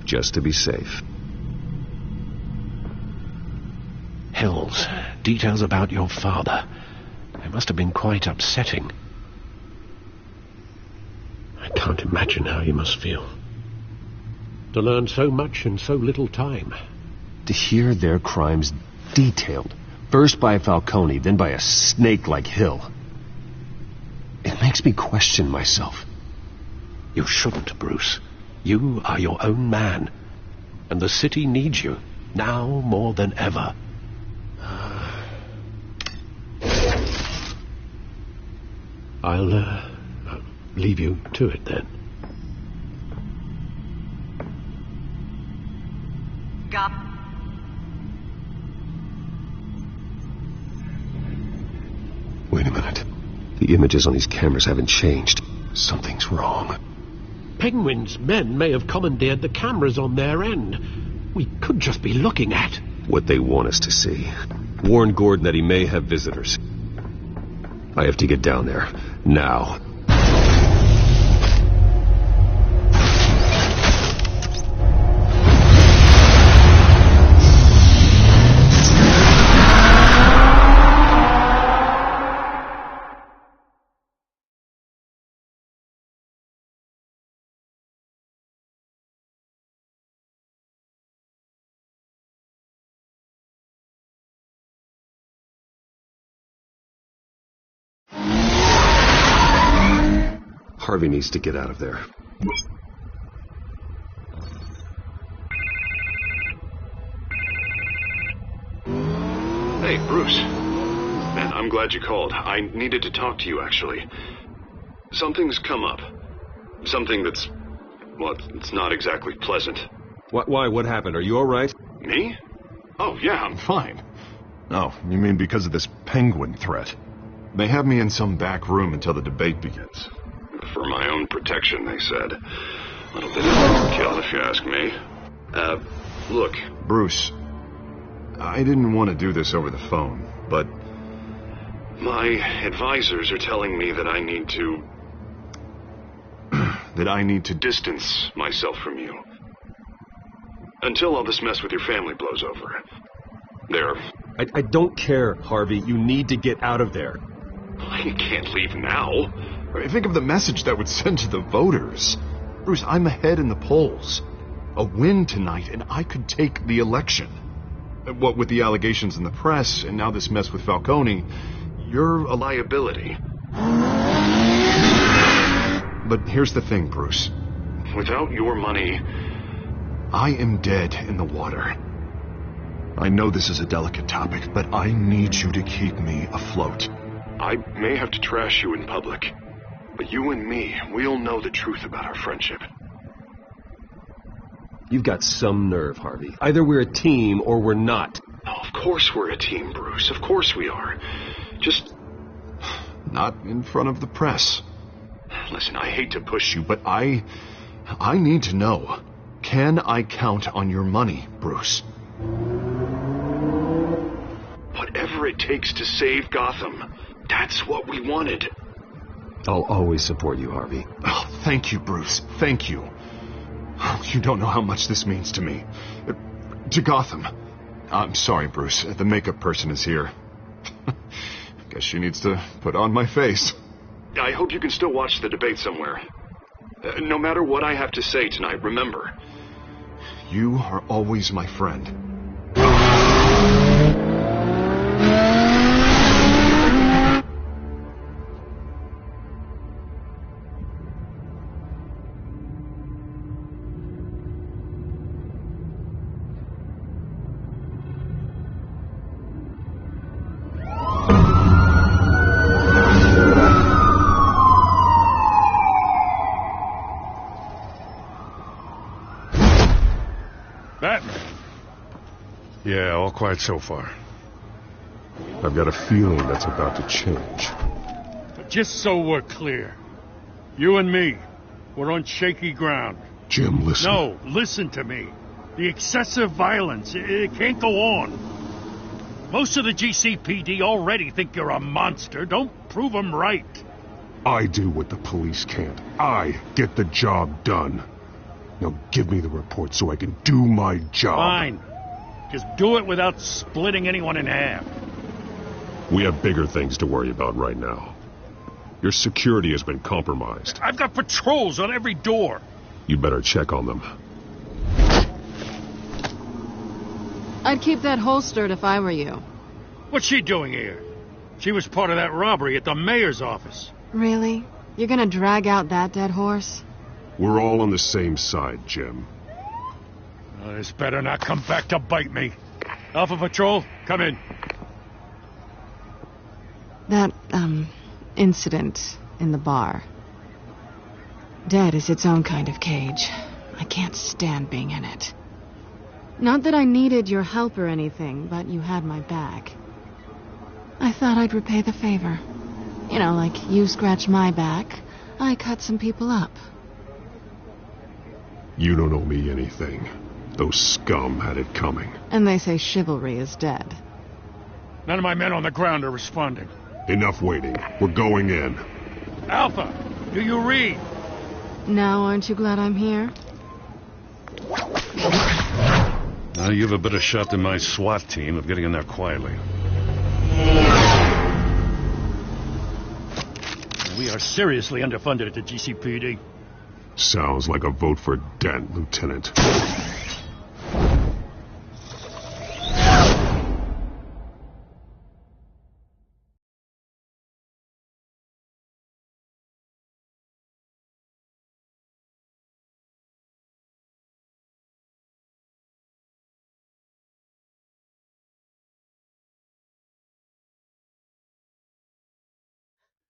[SPEAKER 7] Just to be safe.
[SPEAKER 8] Hells, details about your father. They must have been quite upsetting. I can't imagine how you must feel. To learn so much in so little time.
[SPEAKER 7] To hear their crimes detailed, first by Falcone, then by a snake like Hill. It makes me question myself.
[SPEAKER 8] You shouldn't, Bruce. You are your own man. And the city needs you, now more than ever. I'll leave you to it then.
[SPEAKER 7] Wait a minute. The images on these cameras haven't changed. Something's wrong.
[SPEAKER 8] Penguin's men may have commandeered the cameras on their end. We could just be looking at
[SPEAKER 7] what they want us to see. Warn Gordon that he may have visitors. I have to get down there. Now. Harvey needs to get out of there.
[SPEAKER 2] Hey, Bruce. Man, I'm glad you called. I needed to talk to you, actually. Something's come up. Something that's... well, it's not exactly pleasant.
[SPEAKER 7] Why? What happened? Are you all right?
[SPEAKER 2] Me? Oh, yeah, I'm fine. Oh, you mean because of this penguin threat? They have me in some back room until the debate begins. For my own protection, they said. A little bit of overkill, if you ask me. Look, Bruce, I didn't want to do this over the phone, but my advisors are telling me that I need to... that I need to distance myself from you. Until all this mess with your family blows over. There.
[SPEAKER 7] I don't care, Harvey. You need to get out of there.
[SPEAKER 2] I can't leave now. Think of the message that would send to the voters. Bruce, I'm ahead in the polls. A win tonight, and I could take the election. What with the allegations in the press, and now this mess with Falcone, you're a liability. But here's the thing, Bruce. Without your money, I am dead in the water. I know this is a delicate topic, but I need you to keep me afloat. I may have to trash you in public, but you and me, we'll know the truth about our friendship.
[SPEAKER 7] You've got some nerve, Harvey. Either we're a team or we're not.
[SPEAKER 2] Oh, of course we're a team, Bruce. Of course we are. Just not in front of the press. Listen, I hate to push you, but I need to know. Can I count on your money, Bruce? Whatever it takes to save Gotham. That's what we wanted.
[SPEAKER 7] I'll always support you, Harvey.
[SPEAKER 2] Oh, thank you, Bruce. Thank you. Oh, you don't know how much this means to me. To Gotham. I'm sorry, Bruce. The makeup person is here. Guess she needs to put on my face. I hope you can still watch the debate somewhere. No matter what I have to say tonight, remember, you are always my friend.
[SPEAKER 4] Batman? Yeah, all quiet so far.
[SPEAKER 2] I've got a feeling that's about to change.
[SPEAKER 4] But just so we're clear, you and me, we're on shaky ground.
[SPEAKER 2] Jim, listen.
[SPEAKER 4] No, listen to me. The excessive violence, it can't go on. Most of the GCPD already think you're a monster. Don't prove them right.
[SPEAKER 2] I do what the police can't. I get the job done. Now give me the report so I can do my job.
[SPEAKER 4] Fine. Just do it without splitting anyone in half.
[SPEAKER 2] We have bigger things to worry about right now. Your security has been compromised.
[SPEAKER 4] I've got patrols on every door.
[SPEAKER 2] You better check on them.
[SPEAKER 5] I'd keep that holstered if I were you.
[SPEAKER 4] What's she doing here? She was part of that robbery at the mayor's office.
[SPEAKER 5] Really? You're gonna drag out that dead horse?
[SPEAKER 2] We're all on the same side, Jim.
[SPEAKER 4] This better not come back to bite me. Alpha Patrol, come in.
[SPEAKER 5] That, incident in the bar. Dead is its own kind of cage. I can't stand being in it. Not that I needed your help or anything, but you had my back. I thought I'd repay the favor. You know, like you scratch my back, I cut some people up.
[SPEAKER 2] You don't owe me anything. Those scum had it coming.
[SPEAKER 5] And they say chivalry is dead.
[SPEAKER 4] None of my men on the ground are responding.
[SPEAKER 2] Enough waiting. We're going in.
[SPEAKER 4] Alpha, do you read?
[SPEAKER 5] Now aren't you glad I'm here?
[SPEAKER 4] Now you have a better shot than my SWAT team of getting in there quietly. We are seriously underfunded at the GCPD.
[SPEAKER 2] Sounds like a vote for Dent, Lieutenant.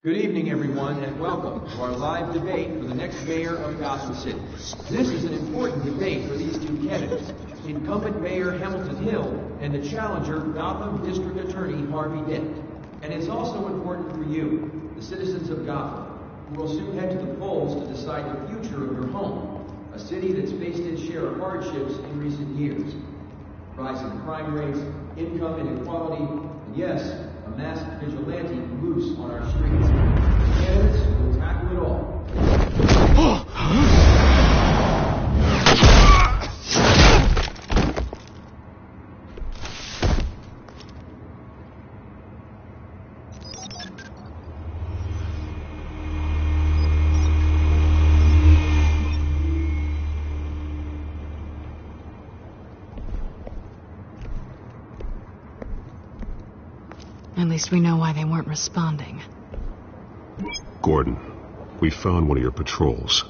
[SPEAKER 18] Good evening, everyone, and welcome to our live debate for the next mayor of Gotham City. This is an important debate for these two candidates, incumbent Mayor Hamilton Hill and the challenger, Gotham District Attorney Harvey Dent. And it's also important for you, the citizens of Gotham, who will soon head to the polls to decide the future of your home, a city that's faced its share of hardships in recent years. Rising crime rates, income inequality, and yes, a masked vigilante loose on our streets. Candidates will tackle it all.
[SPEAKER 5] At least we know why they weren't responding.
[SPEAKER 2] Gordon, we found one of your patrols.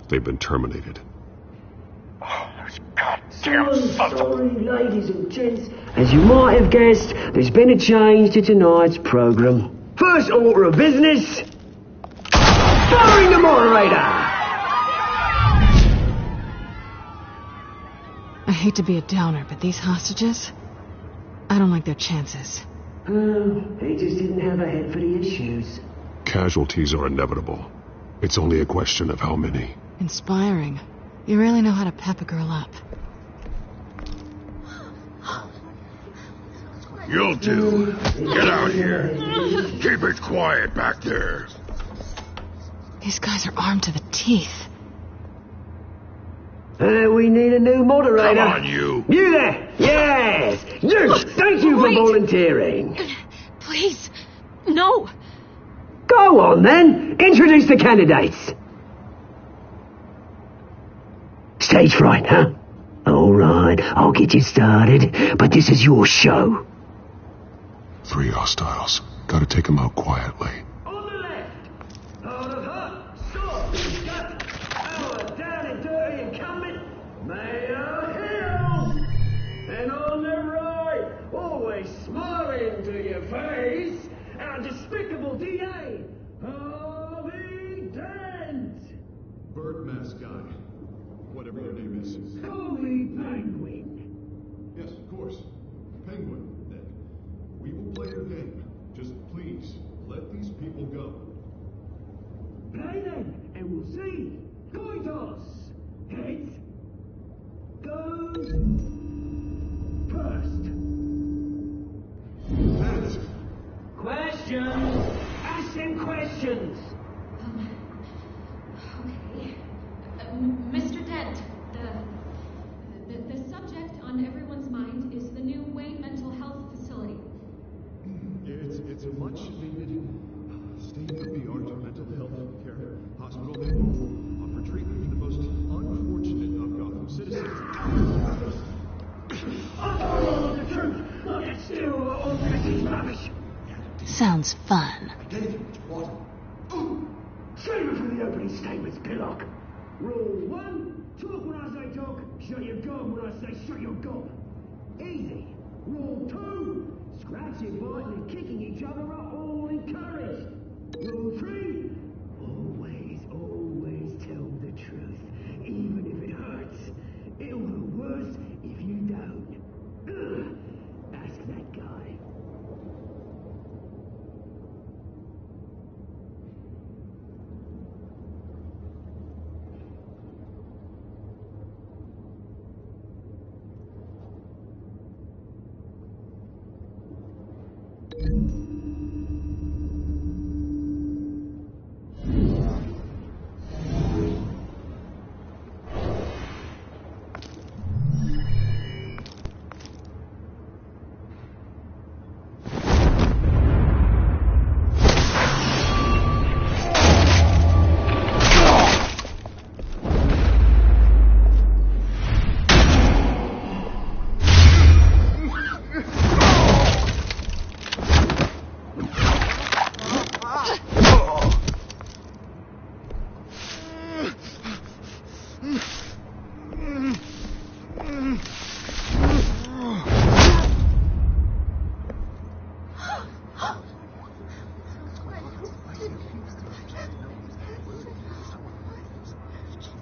[SPEAKER 2] They've been terminated.
[SPEAKER 6] Oh, those goddamn sons of... Sorry, ladies and gents. As you might have guessed, there's been a change to tonight's program. First order of business... firing the moderator!
[SPEAKER 5] I hate to be a downer, but these hostages... I don't like their chances.
[SPEAKER 6] He just didn't have a head for the issues.
[SPEAKER 2] Casualties are inevitable. It's only a question of how many.
[SPEAKER 5] Inspiring. You really know how to pep a girl up.
[SPEAKER 12] You'll do. Get out here. Keep it quiet back there.
[SPEAKER 5] These guys are armed to the teeth.
[SPEAKER 6] We need a new moderator.
[SPEAKER 12] Come on, you.
[SPEAKER 6] You there! Yes! You! Thank you for volunteering.
[SPEAKER 3] Please, no.
[SPEAKER 6] Go on, then. Introduce the candidates. Stage fright, huh? All right, I'll get you started, but this is your show.
[SPEAKER 2] 3 hostiles. Gotta take them out quietly.
[SPEAKER 6] On the left, out of her, stop, we've got our down and dirty incumbent, Mayor Hill. And on the right, always smiling to your face, our despicable DA, Harvey Dent.
[SPEAKER 2] Bird mask guy. Whatever your name is.
[SPEAKER 6] Call me Penguin.
[SPEAKER 2] Yes, of course. Penguin, then. We will play your game. Just please, let these people go.
[SPEAKER 6] Play then, and we'll see. Coin toss. Heads. Go. First.
[SPEAKER 2] Heads.
[SPEAKER 6] Questions. Ask them questions.
[SPEAKER 19] on everyone's mind is the new Wayne Mental Health Facility.
[SPEAKER 2] It's a much-needed state-of-the-art mental health care hospital. They offer treatment for the most unfortunate of Gotham citizens.
[SPEAKER 6] I told you the truth. Not yet still all this rubbish.
[SPEAKER 5] Sounds fun.
[SPEAKER 6] Save from the opening statements, Pillock. Rule 1, talk when I say talk, shut your gob when I say shut your gob. Easy. Rule 2, scratching, biting and kicking each other are all encouraged. Rule 3, always tell the truth, even if it hurts. It'll go worse if you don't. Ask that guy.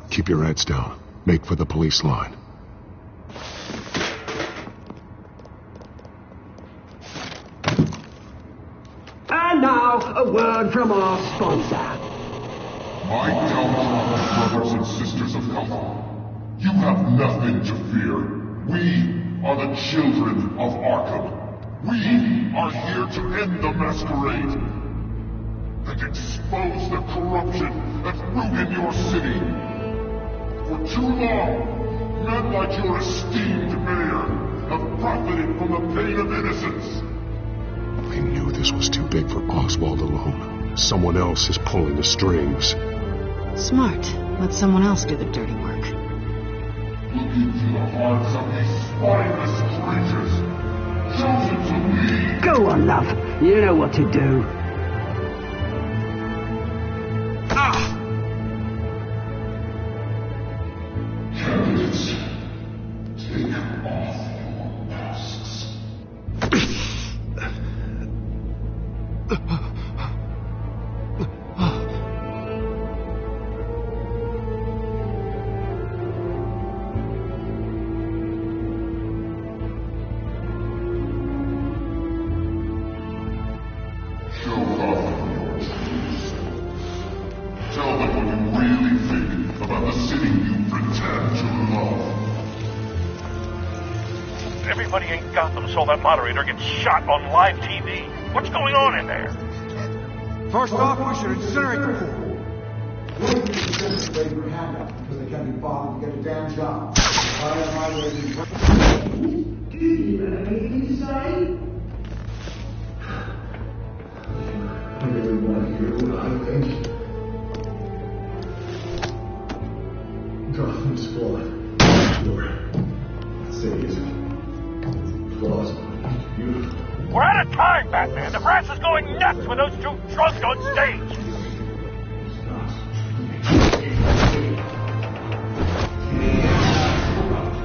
[SPEAKER 2] Keep your heads down. Make for the police line.
[SPEAKER 6] And now, a word from our sponsor.
[SPEAKER 12] My downtrodden brothers and sisters of Gotham, you have nothing to fear. We are the children of Arkham. We are here to end the masquerade and expose the corruption that ruined your city. For too long, men like your esteemed mayor have profited from the pain of innocence.
[SPEAKER 2] They knew this was too big for Oswald alone. Someone else is pulling the strings.
[SPEAKER 5] Smart. Let someone else do the dirty work.
[SPEAKER 12] Look into the hearts of these spineless creatures, chosen to lead.
[SPEAKER 6] Go on, love. You know what to do.
[SPEAKER 12] Candidates, take off your masks. Show Gotham your truth. Tell them what you really think about the city you pretend to love.
[SPEAKER 14] Everybody in Gotham saw that moderator get shot on live TV. What's going on in there?
[SPEAKER 17] First off, we should incinerate the pool.
[SPEAKER 10] Waiting for handouts because they can't be bothered to get a damn job.
[SPEAKER 6] Do you have anything to say?
[SPEAKER 10] I really want to hear what I think. Gotham's flawed. Your city is flawed. Beautiful.
[SPEAKER 14] We're out of time, Batman. The press is going nuts with those two drunks on stage.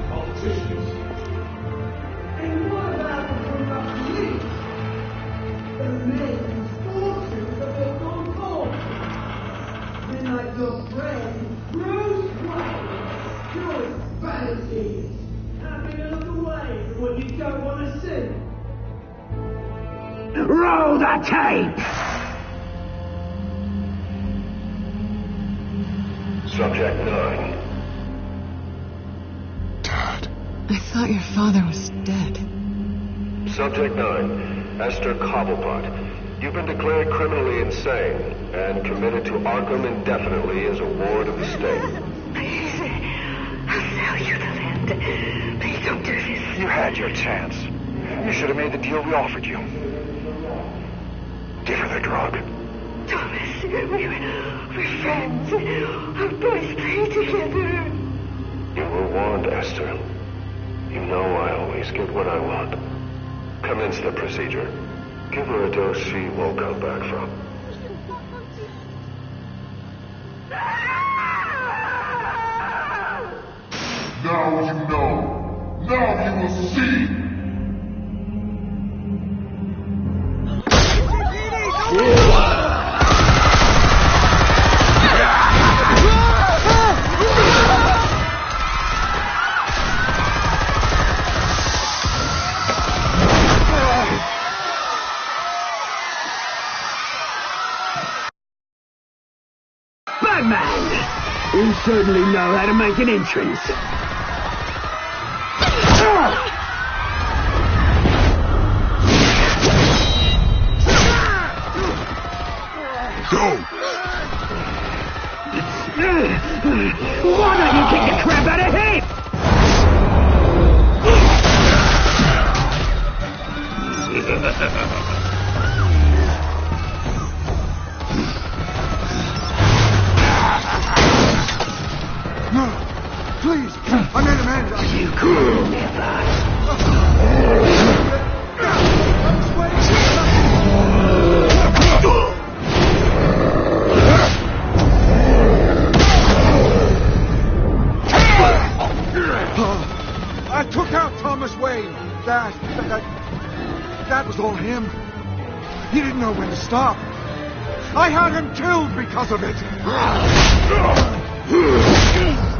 [SPEAKER 6] Politicians. And what about the corrupt police? The men and fortunes that they've gone for. Men like your friend, Bruce Wayne. You're as bad as he is. Happy to look away from what you don't want to see. Roll the tape!
[SPEAKER 14] Subject 9.
[SPEAKER 5] I thought your father was dead.
[SPEAKER 14] Subject 9. Esther Cobblepot. You've been declared criminally insane and committed to Arkham indefinitely as a ward of the state.
[SPEAKER 11] Please, I'll sell you the land. Please don't do this.
[SPEAKER 20] had your chance. You should have made the deal we offered you. Give her the drug.
[SPEAKER 6] Thomas, we're friends. Our boys play together.
[SPEAKER 21] You were warned, Esther. You know I always get what I want. Commence the procedure. Give her a dose she won't come back from.
[SPEAKER 10] Now you know. Now you will see.
[SPEAKER 1] Batman! You certainly know how to make an entrance.
[SPEAKER 10] Go!
[SPEAKER 1] Why don't you kick the crap out of him?
[SPEAKER 16] No, please, I made Amanda.
[SPEAKER 1] You could never.
[SPEAKER 16] I took out Thomas Wayne. That was all him. He didn't know when to stop. I had him killed because of it.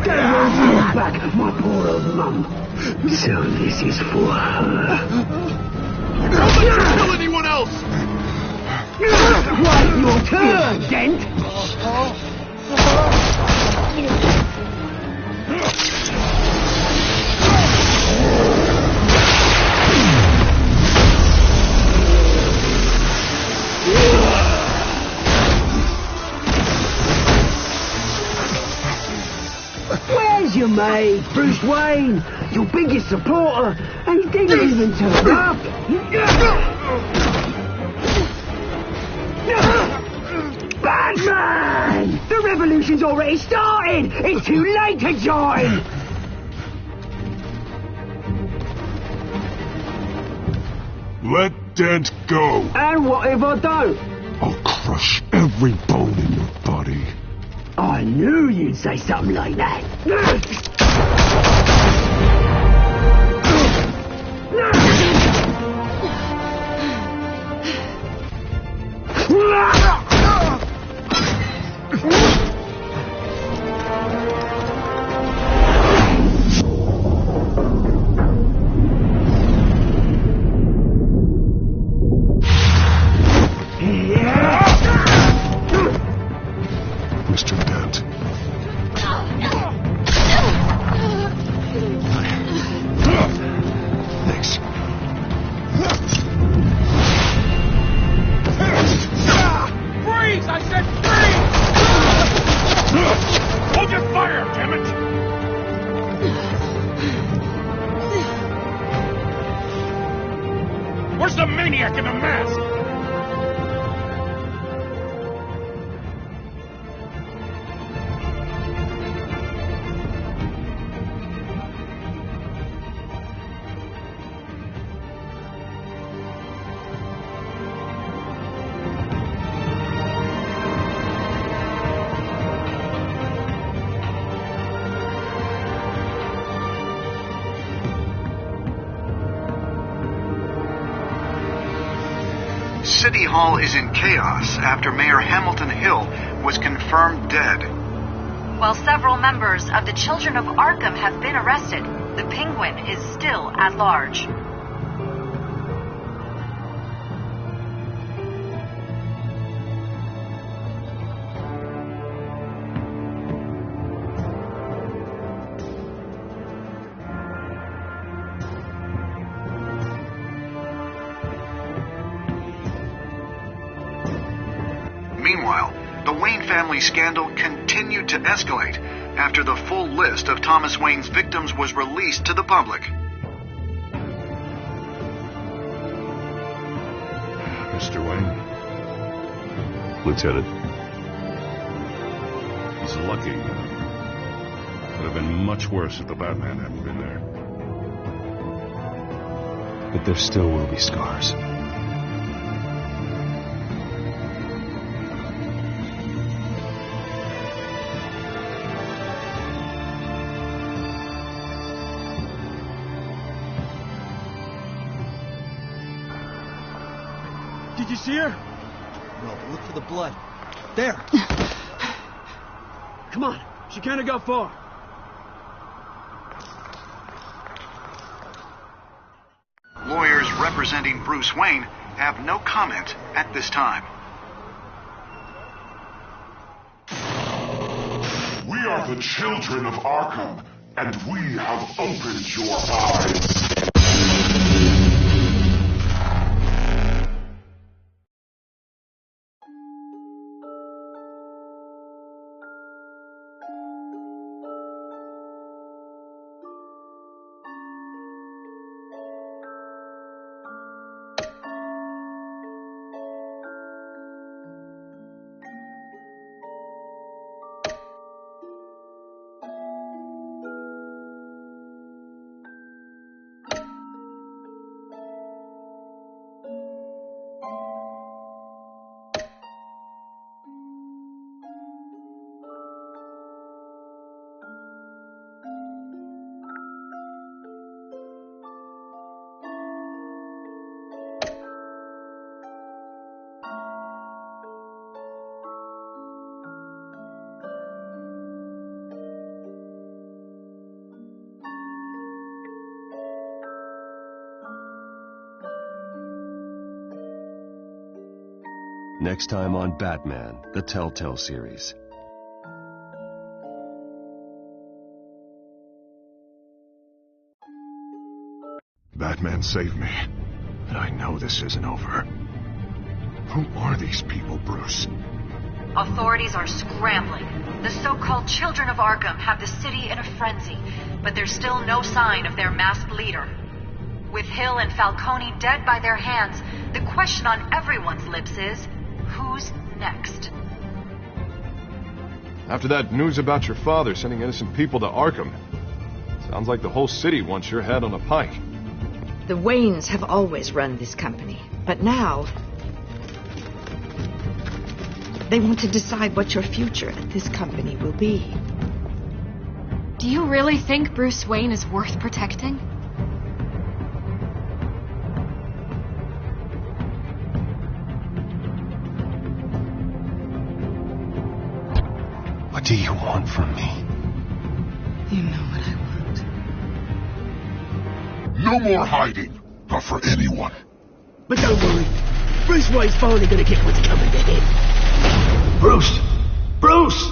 [SPEAKER 1] Get her back, my poor old mum. So this is for her.
[SPEAKER 10] Don't let you kill anyone else!
[SPEAKER 1] Right, your turn, Dent. Where's your mate, Bruce Wayne? Your biggest supporter, and he didn't even turn up. Batman! The revolution's already started! It's too late to join!
[SPEAKER 10] Let Dent go.
[SPEAKER 1] And what if I don't?
[SPEAKER 10] I'll crush every bone in your body.
[SPEAKER 1] I knew you'd say something like that.
[SPEAKER 10] Mr. Dent. Thanks.
[SPEAKER 6] Freeze! I said freeze!
[SPEAKER 10] Hold your fire, damn it!
[SPEAKER 6] Where's the maniac in the mask?
[SPEAKER 22] City Hall is in chaos after Mayor Hamilton Hill was confirmed dead.
[SPEAKER 23] While several members of the Children of Arkham have been arrested, the Penguin is still at large.
[SPEAKER 22] Meanwhile, the Wayne family scandal continued to escalate after the full list of Thomas Wayne's victims was released to the public.
[SPEAKER 4] Mr. Wayne.
[SPEAKER 7] Lieutenant.
[SPEAKER 4] He's lucky. Would have been much worse if the Batman hadn't been there.
[SPEAKER 7] But there still will be scars.
[SPEAKER 1] Did you see her?
[SPEAKER 9] No, but look for the blood. There.
[SPEAKER 1] Come on. She can't have got far.
[SPEAKER 22] Lawyers representing Bruce Wayne have no comment at this time.
[SPEAKER 13] We are the children of Arkham, and we have opened your eyes.
[SPEAKER 7] Next time on Batman, the Telltale series.
[SPEAKER 2] Batman saved me, and I know this isn't over. Who are these people, Bruce?
[SPEAKER 23] Authorities are scrambling. The so-called Children of Arkham have the city in a frenzy, but there's still no sign of their masked leader. With Hill and Falcone dead by their hands, the question on everyone's lips is, who's next?
[SPEAKER 15] After that news about your father sending innocent people to Arkham, sounds like the whole city wants your head on a pike.
[SPEAKER 11] The Waynes have always run this company, but now they want to decide what your future at this company will be.
[SPEAKER 3] Do you really think Bruce Wayne is worth protecting?
[SPEAKER 2] What do you want from me?
[SPEAKER 5] You know what I want.
[SPEAKER 13] No more hiding, not for anyone.
[SPEAKER 1] But don't worry. Bruce Wayne's finally gonna get what's coming to him.
[SPEAKER 12] Bruce! Bruce!